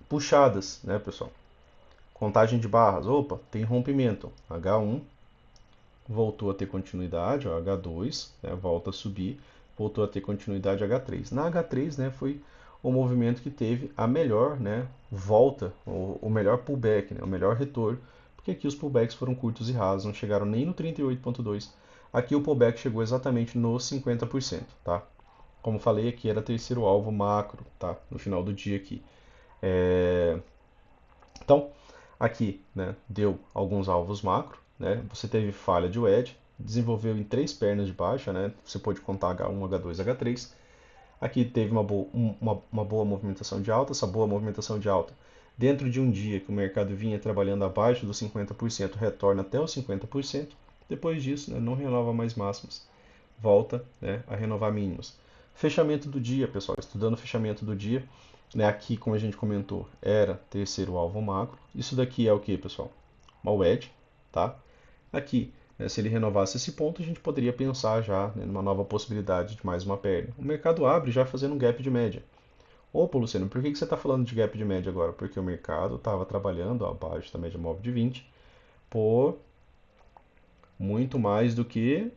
Puxadas, né, pessoal? Contagem de barras, opa, tem rompimento, H1 voltou a ter continuidade, ó, H2, né, volta a subir, voltou a ter continuidade H3. Na H3, né, foi o movimento que teve a melhor, né, volta, o melhor pullback, né, o melhor retorno, porque aqui os pullbacks foram curtos e rasos, não chegaram nem no 38,2. Aqui o pullback chegou exatamente no 50%, tá? Como falei, aqui era terceiro alvo macro, tá? No final do dia aqui. Então, aqui, né, deu alguns alvos macro, né? Você teve falha de wedge, desenvolveu em três pernas de baixa, né? Você pode contar H1, H2, H3. Aqui teve uma boa movimentação de alta, essa boa movimentação de alta dentro de um dia que o mercado vinha trabalhando abaixo dos 50%, retorna até os 50%. Depois disso, né, não renova mais máximas, volta, né, a renovar mínimos. Fechamento do dia, pessoal, estudando o fechamento do dia, né, aqui, como a gente comentou, era terceiro alvo macro. Isso daqui é o que, pessoal? Uma wedge, tá? Aqui, né, se ele renovasse esse ponto, a gente poderia pensar já, né, numa nova possibilidade de mais uma perna. O mercado abre já fazendo um gap de média. Opa, Luciano, por que você está falando de gap de média agora? Porque o mercado estava trabalhando abaixo da média móvel de 20 por muito mais do que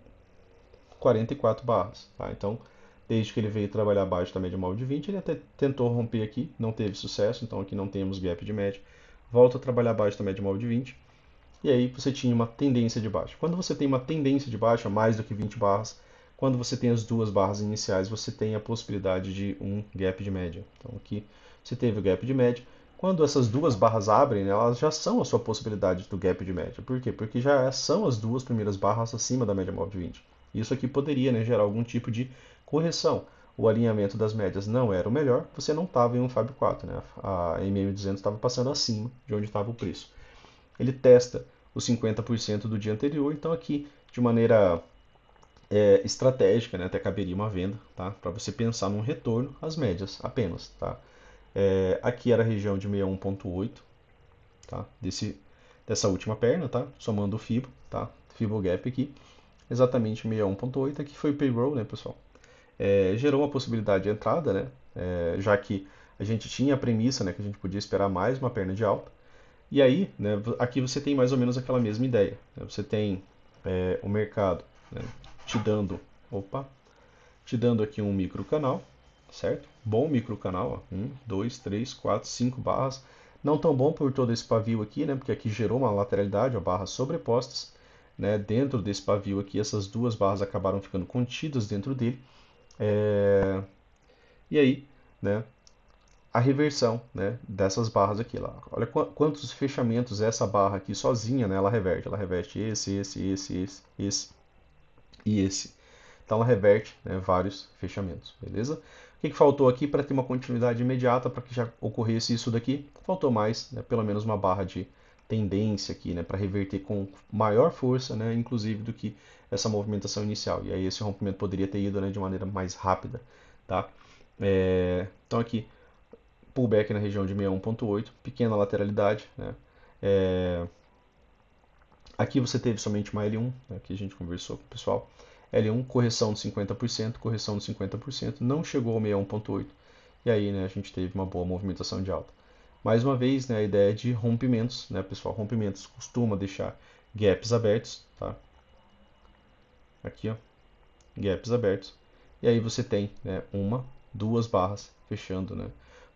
44 barras. Tá? Então, desde que ele veio trabalhar abaixo da média móvel de 20, ele até tentou romper aqui, não teve sucesso, então aqui não temos gap de média. Volta a trabalhar abaixo da média móvel de 20, e aí você tinha uma tendência de baixa. Quando você tem uma tendência de baixa, mais do que 20 barras, quando você tem as duas barras iniciais, você tem a possibilidade de um gap de média. Então aqui você teve o gap de média. Quando essas duas barras abrem, elas já são a sua possibilidade do gap de média. Por quê? Porque já são as duas primeiras barras acima da média móvel de 20. Isso aqui poderia, né, gerar algum tipo de correção. O alinhamento das médias não era o melhor, você não estava em um Fab 4, né? A MM200 estava passando acima de onde estava o preço. Ele testa os 50% do dia anterior, então aqui de maneira estratégica, né, até caberia uma venda, tá? Para você pensar num retorno às médias apenas, tá? Aqui era a região de 61,8, tá? Dessa última perna, tá? Somando o Fibo, tá? Fibo Gap aqui, exatamente 61,8. Aqui foi o payroll, né, pessoal? Gerou uma possibilidade de entrada, né? Já que a gente tinha a premissa, né, que a gente podia esperar mais uma perna de alta. E aí, né, aqui você tem mais ou menos aquela mesma ideia. Né? Você tem o mercado, né, te dando, opa, te dando aqui um micro canal, certo? Bom micro canal, ó, 1, 2, 3, 4, 5 barras. Não tão bom por todo esse pavio aqui, né, porque aqui gerou uma lateralidade, ó, barras sobrepostas. Né, dentro desse pavio aqui, essas duas barras acabaram ficando contidas dentro dele. E aí, né, a reversão, né, dessas barras aqui. Lá. Olha quantos fechamentos essa barra aqui sozinha, né, ela reverte. Ela reverte esse e esse. Então ela reverte, né, vários fechamentos, beleza? O que faltou aqui para ter uma continuidade imediata, para que já ocorresse isso daqui? Faltou mais, né, pelo menos uma barra de tendência aqui, né, para reverter com maior força, né, inclusive do que essa movimentação inicial. E aí esse rompimento poderia ter ido, né, de maneira mais rápida, tá? Então aqui pullback na região de 61,8, pequena lateralidade, né? Aqui você teve somente uma L1, né, que a gente conversou com o pessoal. L1, correção de 50%, correção de 50%, não chegou ao 61,8. E aí, né, a gente teve uma boa movimentação de alta. Mais uma vez, né, a ideia é de rompimentos, né, pessoal? Rompimentos costuma deixar gaps abertos, tá? Aqui, ó, gaps abertos. E aí você tem, né, uma, duas barras fechando, né,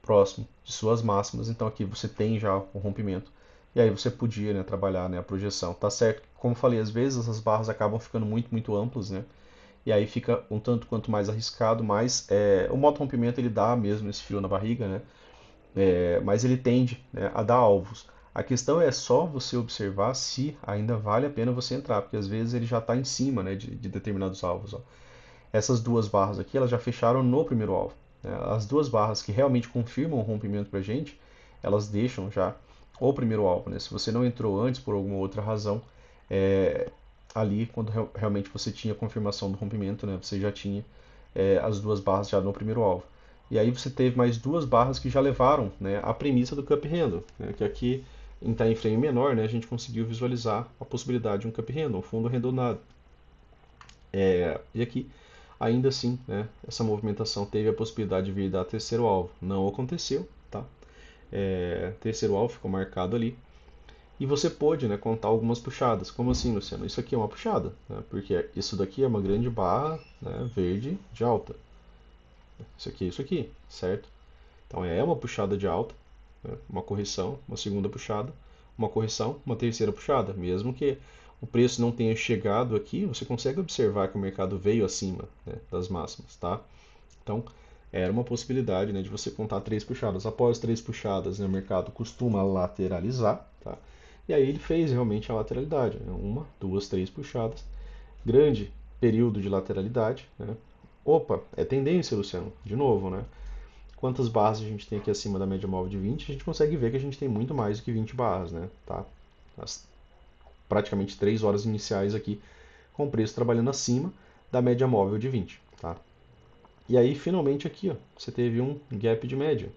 próximo de suas máximas. Então aqui você tem já o rompimento. E aí você podia, né, trabalhar, né, a projeção. Tá certo? Como eu falei, às vezes essas barras acabam ficando muito amplas, né? E aí fica um tanto quanto mais arriscado, mas o modo rompimento ele dá mesmo esse frio na barriga, né? Mas ele tende, né, a dar alvos. A questão é só você observar se ainda vale a pena você entrar, porque às vezes ele já está em cima, né, de determinados alvos. Ó. Essas duas barras aqui, elas já fecharam no primeiro alvo. Né? As duas barras que realmente confirmam o rompimento para a gente, elas deixam já o primeiro alvo. Né? Se você não entrou antes por alguma outra razão, ali, quando realmente você tinha confirmação do rompimento, né, você já tinha as duas barras já no primeiro alvo. E aí você teve mais duas barras que já levaram, né, a premissa do cup handle, né, que aqui em time frame menor, né, a gente conseguiu visualizar a possibilidade de um cup handle, um fundo arredondado. E aqui, ainda assim, né, essa movimentação teve a possibilidade de vir dar terceiro alvo. Não aconteceu, tá? Terceiro alvo ficou marcado ali. E você pôde, né, contar algumas puxadas. Como assim, Luciano? Isso aqui é uma puxada, né? Porque isso daqui é uma grande barra, né, verde de alta. É isso aqui, certo? Então é uma puxada de alta, né, uma correção, uma segunda puxada, uma correção, uma terceira puxada. Mesmo que o preço não tenha chegado aqui, você consegue observar que o mercado veio acima, né, das máximas, tá? Então era uma possibilidade, né, de você contar três puxadas. Após três puxadas, né, o mercado costuma lateralizar, tá? E aí ele fez realmente a lateralidade, né? Uma, duas, três puxadas. Grande período de lateralidade, né? Opa, é tendência, Luciano. De novo, né? Quantas barras a gente tem aqui acima da média móvel de 20? A gente consegue ver que a gente tem muito mais do que 20 barras, né? Tá? As praticamente 3 horas iniciais aqui com o preço trabalhando acima da média móvel de 20, tá? E aí, finalmente aqui, ó, você teve um gap de média.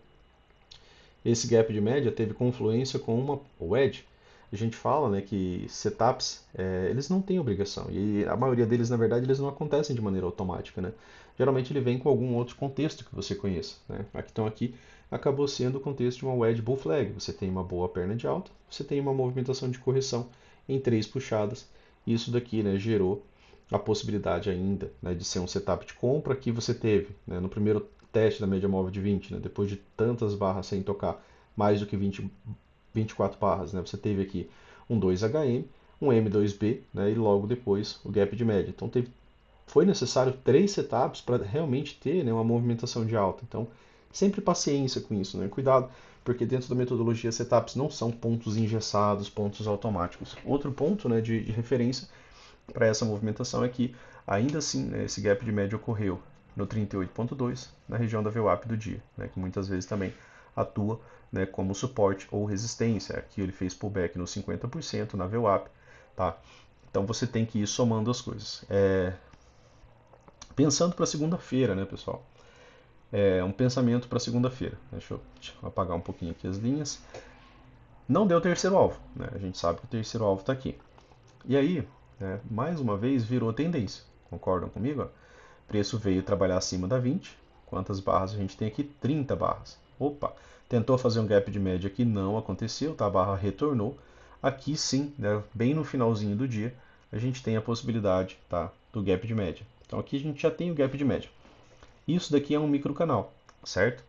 Esse gap de média teve confluência com uma wedge. A gente fala, né, que setups, eles não têm obrigação. E a maioria deles, na verdade, eles não acontecem de maneira automática, né? Geralmente ele vem com algum outro contexto que você conheça, né? Então aqui acabou sendo o contexto de uma wedge bull flag. Você tem uma boa perna de alta, você tem uma movimentação de correção em três puxadas. Isso daqui, né, gerou a possibilidade ainda, né, de ser um setup de compra que você teve, né, no primeiro teste da média móvel de 20, né, depois de tantas barras sem tocar mais do que 24 barras, né, você teve aqui um 2HM, um M2B, né, e logo depois o gap de média. Então foi necessário três setups para realmente ter, né, uma movimentação de alta. Então sempre paciência com isso, né, cuidado, porque dentro da metodologia setups não são pontos engessados, pontos automáticos. Outro ponto, né, de referência para essa movimentação é que, ainda assim, né, esse gap de média ocorreu no 38,2, na região da VWAP do dia, né, que muitas vezes também atua, né, como suporte ou resistência. Aqui ele fez pullback no 50% na VWAP. Tá? Então você tem que ir somando as coisas. Pensando para segunda-feira, né, pessoal? Um pensamento para segunda-feira. Deixa eu apagar um pouquinho aqui as linhas. Não deu o terceiro alvo. Né? A gente sabe que o terceiro alvo está aqui. E aí, né, mais uma vez, virou tendência. Concordam comigo? O preço veio trabalhar acima da 20. Quantas barras a gente tem aqui? 30 barras. Opa, tentou fazer um gap de média aqui, não aconteceu, tá? A barra retornou. Aqui sim, né, bem no finalzinho do dia, a gente tem a possibilidade, tá, do gap de média. Então aqui a gente já tem o gap de média. Isso daqui é um microcanal, certo?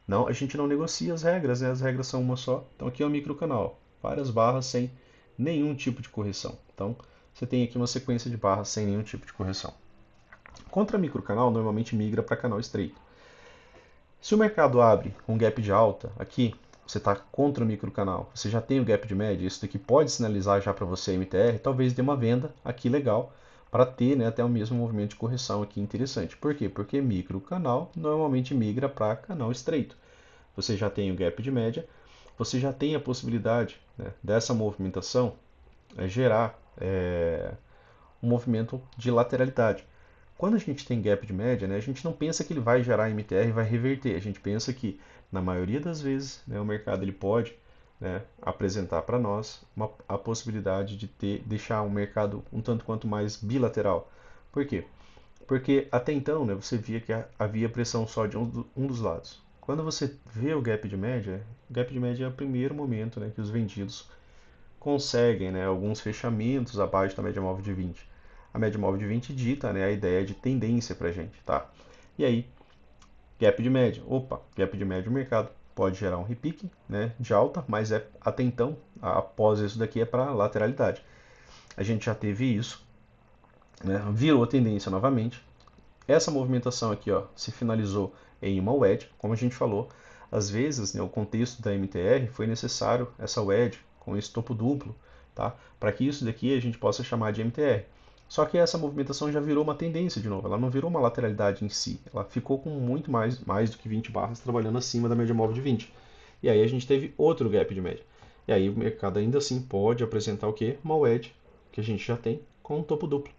Não, a gente não negocia as regras, né? As regras são uma só. Então aqui é um microcanal, várias barras sem nenhum tipo de correção. Então você tem aqui uma sequência de barras sem nenhum tipo de correção. Contra microcanal normalmente migra para canal estreito. Se o mercado abre um gap de alta aqui, você está contra o microcanal, você já tem o gap de média, isso daqui pode sinalizar já para você MTR, talvez dê uma venda aqui legal para ter, né, até o mesmo movimento de correção aqui interessante. Por quê? Porque microcanal normalmente migra para canal estreito. Você já tem o gap de média, você já tem a possibilidade, né, dessa movimentação gerar um movimento de lateralidade. Quando a gente tem gap de média, né, a gente não pensa que ele vai gerar MTR e vai reverter. A gente pensa que, na maioria das vezes, né, o mercado ele pode, né, apresentar para nós a possibilidade de deixar um mercado um tanto quanto mais bilateral. Por quê? Porque até então, né, você via que havia pressão só de um dos lados. Quando você vê o gap de média é o primeiro momento, né, que os vendidos conseguem, né, alguns fechamentos abaixo da média móvel de 20. A média móvel de 20 dita, né, a ideia de tendência para a gente, tá? E aí, gap de média. Opa, gap de média o mercado pode gerar um repique, né, de alta, mas até então, após isso daqui é para lateralidade. A gente já teve isso, né, virou tendência novamente. Essa movimentação aqui, ó, se finalizou em uma wedge, como a gente falou. Às vezes, né, o contexto da MTR foi necessário essa wedge com esse topo duplo, tá? Para que isso daqui a gente possa chamar de MTR. Só que essa movimentação já virou uma tendência de novo, ela não virou uma lateralidade em si, ela ficou com muito mais do que 20 barras trabalhando acima da média móvel de 20. E aí a gente teve outro gap de média. E aí o mercado ainda assim pode apresentar o que? Uma wedge, que a gente já tem, com um topo duplo,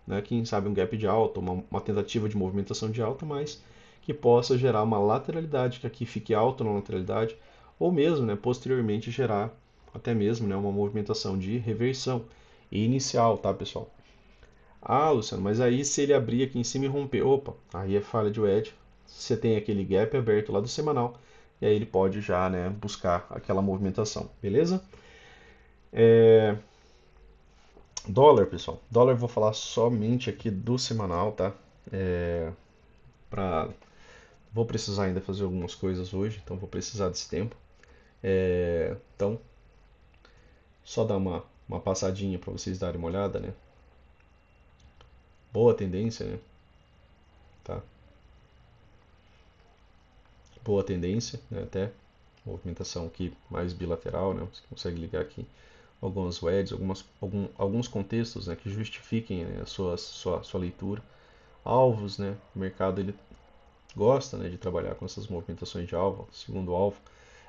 né? Quem sabe um gap de alta, uma tentativa de movimentação de alta, mas que possa gerar uma lateralidade, que aqui fique alta na lateralidade, ou mesmo, né, posteriormente gerar até mesmo, né, uma movimentação de reversão inicial, tá, pessoal? Ah, Luciano, mas aí se ele abrir aqui em cima e romper, opa, aí é falha de wedge. Você tem aquele gap aberto lá do semanal, e aí ele pode já, né, buscar aquela movimentação, beleza? Dólar, pessoal. Dólar eu vou falar somente aqui do semanal, tá? Pra... Vou precisar ainda fazer algumas coisas hoje, então vou precisar desse tempo. Então, só dar uma passadinha para vocês darem uma olhada, né? Boa tendência, né? Tá? Boa tendência, né? Até movimentação aqui mais bilateral, né? Você consegue ligar aqui algumas wedges, alguns contextos, né, que justifiquem, né, a sua leitura. Alvos, né? O mercado ele gosta, né, de trabalhar com essas movimentações de alvo. Segundo alvo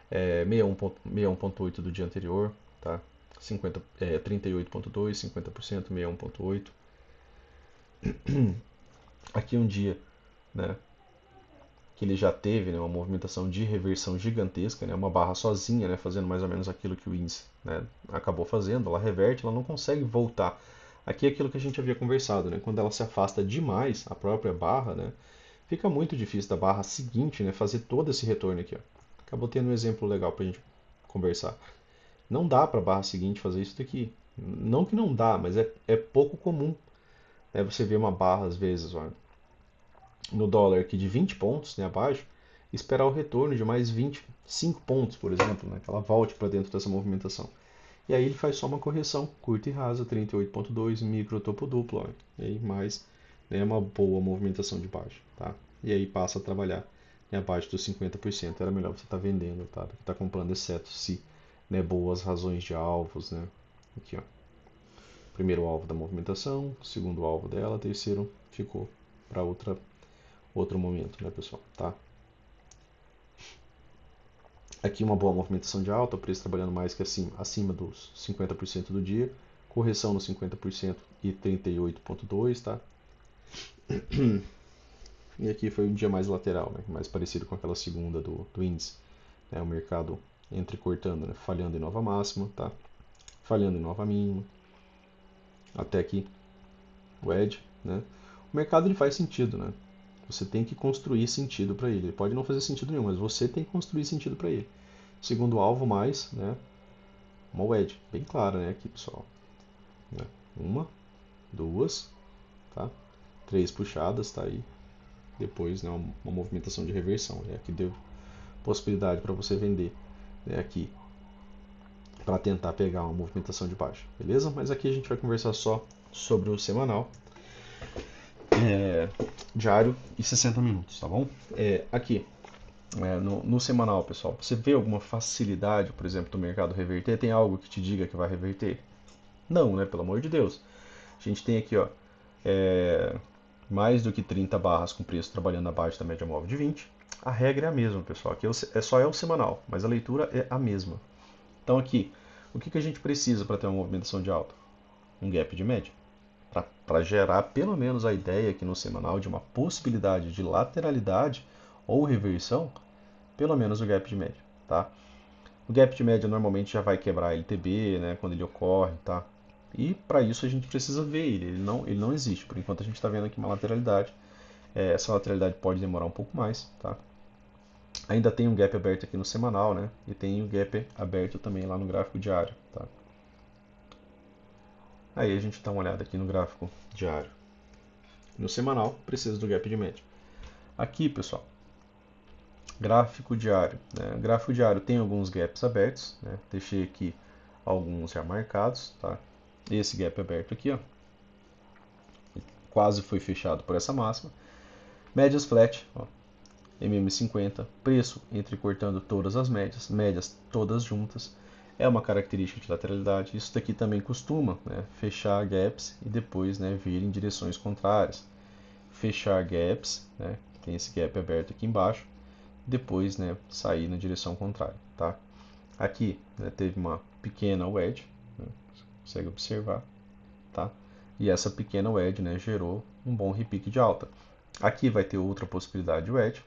é 61,8 do dia anterior, tá? 38,2, 50%, 61,8. Aqui um dia, né, que ele já teve, né, uma movimentação de reversão gigantesca, né, uma barra sozinha, né, fazendo mais ou menos aquilo que o índice, né, acabou fazendo, ela reverte, ela não consegue voltar. Aqui é aquilo que a gente havia conversado, né, quando ela se afasta demais, a própria barra, né, fica muito difícil da barra seguinte, né, fazer todo esse retorno aqui. Ó. Acabou tendo um exemplo legal para a gente conversar. Não dá para a barra seguinte fazer isso daqui. Não que não dá, mas é pouco comum. Né? Você vê uma barra, às vezes, ó, no dólar aqui de 20 pontos, né, abaixo, esperar o retorno de mais 25 pontos, por exemplo, né, que ela volte para dentro dessa movimentação. E aí ele faz só uma correção curta e rasa, 38,2, micro topo duplo, ó, e aí mais, né, uma boa movimentação de baixo, tá? E aí passa a trabalhar, né, abaixo dos 50%. Era melhor você estar vendendo, tá? Do que estar comprando, exceto se, né, boas razões de alvos, né? Aqui, ó. Primeiro alvo da movimentação, segundo alvo dela, terceiro ficou para outro momento, né, pessoal? Tá? Aqui uma boa movimentação de alta, o preço trabalhando mais que acima dos 50% do dia, correção no 50% e 38,2, tá? E aqui foi um dia mais lateral, né? Mais parecido com aquela segunda do índice. Né? O mercado entrecortando, né? Falhando em nova máxima, tá? Falhando em nova mínima, até aqui o edge, né? O mercado ele faz sentido, né? Você tem que construir sentido para ele. Ele pode não fazer sentido nenhum, mas você tem que construir sentido para ele. Segundo alvo mais, né? Uma wedge bem clara, né? Aqui, pessoal. Né? Uma, duas, tá? Três puxadas, tá aí. Depois, né? Uma movimentação de reversão. Né? Aqui deu possibilidade para você vender, né? Aqui para tentar pegar uma movimentação de baixa, beleza? Mas aqui a gente vai conversar só sobre o semanal, diário e 60 minutos, tá bom? Aqui no semanal, pessoal, você vê alguma facilidade, por exemplo, do mercado reverter? Tem algo que te diga que vai reverter? Não, né? Pelo amor de Deus. A gente tem aqui, ó, é, mais do que 30 barras com preço trabalhando abaixo da média móvel de 20. A regra é a mesma, pessoal. Aqui só é o semanal, mas a leitura é a mesma. Então aqui, o que a gente precisa para ter uma movimentação de alta? Um gap de média. Para gerar pelo menos a ideia aqui no semanal de uma possibilidade de lateralidade ou reversão, pelo menos o gap de média, tá? O gap de média normalmente já vai quebrar LTB, né, quando ele ocorre, tá? E para isso a gente precisa ver ele não existe. Por enquanto a gente está vendo aqui uma lateralidade. Essa lateralidade pode demorar um pouco mais, tá? Ainda tem um gap aberto aqui no semanal, né? E tem o gap aberto também lá no gráfico diário, tá? Aí a gente dá uma olhada aqui no gráfico diário. No semanal, precisa do gap de média. Aqui, pessoal, gráfico diário. Né? Gráfico diário tem alguns gaps abertos, né? Deixei aqui alguns já marcados, tá? Esse gap aberto aqui, ó, quase foi fechado por essa máxima. Médias flat, ó, MM50, preço entrecortando todas as médias, médias todas juntas, é uma característica de lateralidade. Isso daqui também costuma, né, fechar gaps e depois, né, vir em direções contrárias. Fechar gaps, né, tem esse gap aberto aqui embaixo, depois, né, sair na direção contrária, tá? Aqui, né, teve uma pequena wedge, né, você consegue observar, tá? E essa pequena wedge, né, gerou um bom repique de alta. Aqui vai ter outra possibilidade de wedge,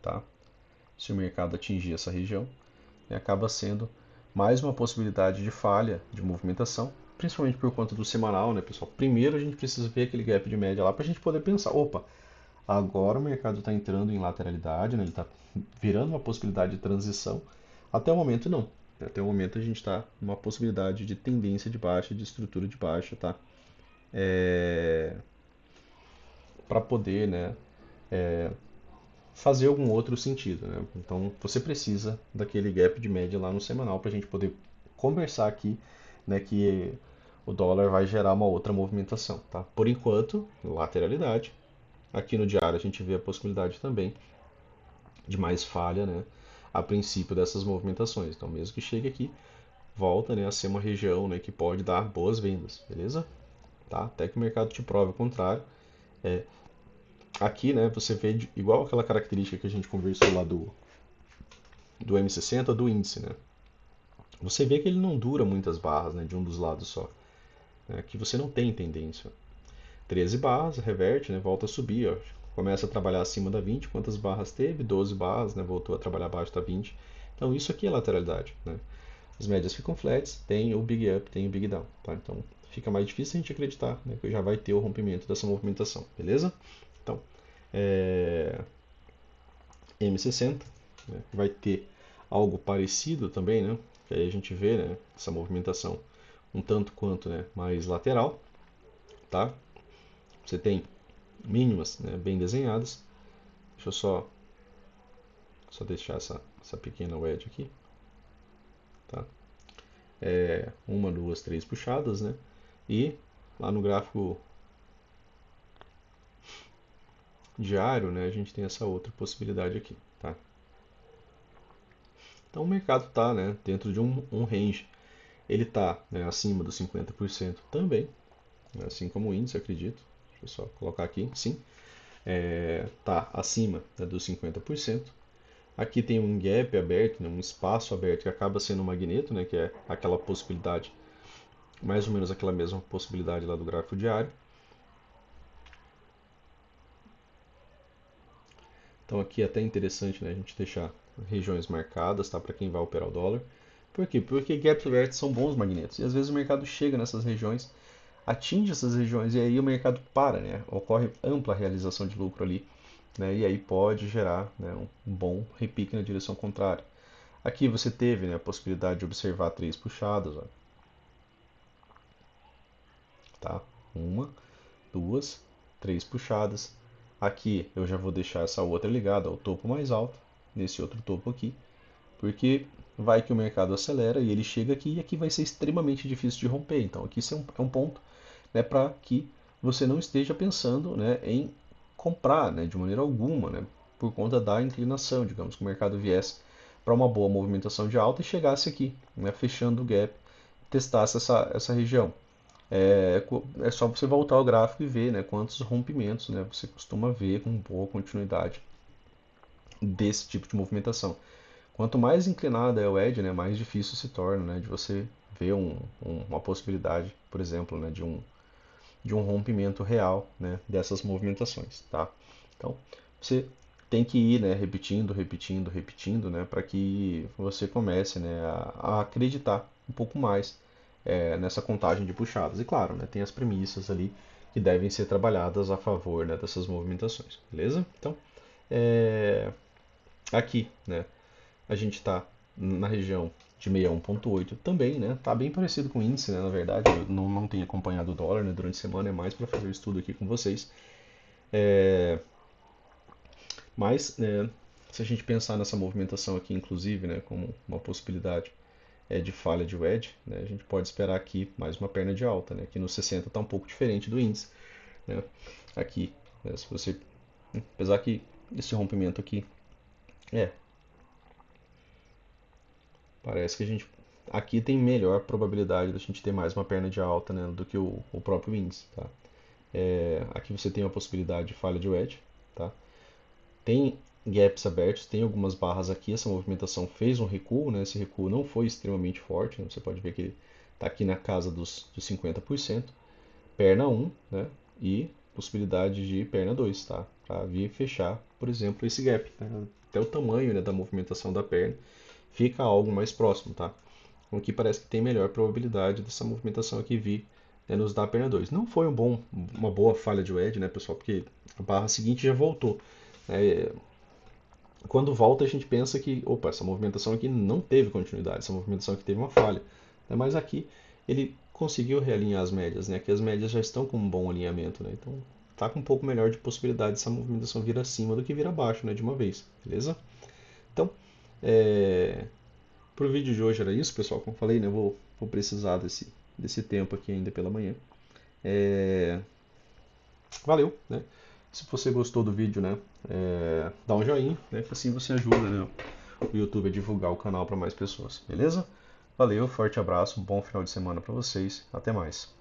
tá? Se o mercado atingir essa região, né, acaba sendo mais uma possibilidade de falha de movimentação, principalmente por conta do semanal, né, pessoal? Primeiro a gente precisa ver aquele gap de média lá para a gente poder pensar, opa, agora o mercado está entrando em lateralidade, né, ele está virando uma possibilidade de transição. Até o momento não. Até o momento a gente está numa possibilidade de tendência de baixa, de estrutura de baixa, tá? Para poder, né, fazer algum outro sentido, né? Então você precisa daquele gap de média lá no semanal para a gente poder conversar aqui, né, que o dólar vai gerar uma outra movimentação, tá? Por enquanto, lateralidade. Aqui no diário a gente vê a possibilidade também de mais falha, né, a princípio dessas movimentações. Então mesmo que chegue aqui, volta, né, a ser uma região, né, que pode dar boas vendas, beleza? Tá? Até que o mercado te prove o contrário. Aqui, né, você vê igual aquela característica que a gente conversou lá do M60 do índice, né? Você vê que ele não dura muitas barras, né, de um dos lados só, né, que você não tem tendência. 13 barras, reverte, né, volta a subir, ó, começa a trabalhar acima da 20, quantas barras teve? 12 barras, né, voltou a trabalhar abaixo da 20. Então isso aqui é lateralidade, né? As médias ficam flats, tem o big up, tem o big down, tá? Então fica mais difícil a gente acreditar, né, que já vai ter o rompimento dessa movimentação, beleza? Então, M60, né, vai ter algo parecido também, né? Que aí a gente vê, né, essa movimentação um tanto quanto, né, mais lateral, tá? Você tem mínimas, né, bem desenhadas. Deixa eu só deixar essa pequena wedge aqui, tá? Uma, duas, três puxadas, né? E lá no gráfico diário, né, a gente tem essa outra possibilidade aqui, tá? Então o mercado está, né, dentro de um range. Ele está, né, acima dos 50% também, né, assim como o índice, acredito. Deixa eu só colocar aqui, sim. Está acima, né, dos 50%. Aqui tem um gap aberto, né, um espaço aberto que acaba sendo um magneto, né, que é aquela possibilidade, mais ou menos aquela mesma possibilidade lá do gráfico diário. Então aqui é até interessante, né, a gente deixar regiões marcadas, tá, para quem vai operar o dólar. Por quê? Porque gaps abertos são bons magnetos. E às vezes o mercado chega nessas regiões, atinge essas regiões e aí o mercado para, né? Ocorre ampla realização de lucro ali, né? E aí pode gerar, né, um bom repique na direção contrária. Aqui você teve, né, a possibilidade de observar três puxadas, ó, tá? Uma, duas, três puxadas. Aqui eu já vou deixar essa outra ligada ao topo mais alto, nesse outro topo aqui, porque vai que o mercado acelera e ele chega aqui e aqui vai ser extremamente difícil de romper. Então aqui isso é um ponto, né, para que você não esteja pensando, né, em comprar, né, de maneira alguma, né, por conta da inclinação, digamos que o mercado viesse para uma boa movimentação de alta e chegasse aqui, né, fechando o gap, testasse essa região. É só você voltar ao gráfico e ver, né, quantos rompimentos, né, você costuma ver com boa continuidade desse tipo de movimentação. Quanto mais inclinada é o edge, né, mais difícil se torna, né, de você ver uma possibilidade, por exemplo, né, de um rompimento real, né, dessas movimentações, tá? Então, você tem que ir, né, repetindo, repetindo, repetindo, né, para que você comece, né, a acreditar um pouco mais nessa contagem de puxadas. E claro, né, tem as premissas ali que devem ser trabalhadas a favor, né, dessas movimentações, beleza? Então, aqui, né, a gente está na região de 61,8 também, né? Tá bem parecido com o índice, né? Na verdade, eu não tenho acompanhado o dólar, né, durante a semana, é mais para fazer o estudo aqui com vocês. Mas, né, se a gente pensar nessa movimentação aqui, inclusive, né, como uma possibilidade de falha de wedge, né, a gente pode esperar aqui mais uma perna de alta, né? Aqui no 60 está um pouco diferente do índice, né? Aqui, né, se você, apesar que esse rompimento aqui é parece que a gente aqui tem melhor probabilidade da gente ter mais uma perna de alta, né, do que o próprio índice, tá? Aqui você tem a possibilidade de falha de wedge, tá? Tem gaps abertos, tem algumas barras aqui, essa movimentação fez um recuo, né? Esse recuo não foi extremamente forte, né? Você pode ver que ele está aqui na casa dos 50%, perna 1, né? E possibilidade de perna 2, tá? Para vir fechar, por exemplo, esse gap, né? Até o tamanho, né, da movimentação da perna fica algo mais próximo, tá? Então aqui parece que tem melhor probabilidade dessa movimentação aqui vir, né, nos dar a perna 2. Não foi uma boa falha de wedge, né, pessoal? Porque a barra seguinte já voltou. É, quando volta a gente pensa que, opa, essa movimentação aqui não teve continuidade, essa movimentação aqui teve uma falha. Né? Mas aqui ele conseguiu realinhar as médias, né? Aqui as médias já estão com um bom alinhamento, né? Então tá com um pouco melhor de possibilidade dessa movimentação vir acima do que vir abaixo, né, de uma vez, beleza? Então, pro vídeo de hoje era isso, pessoal. Como falei, né, vou precisar desse tempo aqui ainda pela manhã. Valeu, né? Se você gostou do vídeo, né, dá um joinha, né, que assim você ajuda, né, o YouTube a divulgar o canal para mais pessoas, beleza? Valeu, forte abraço, um bom final de semana para vocês, até mais.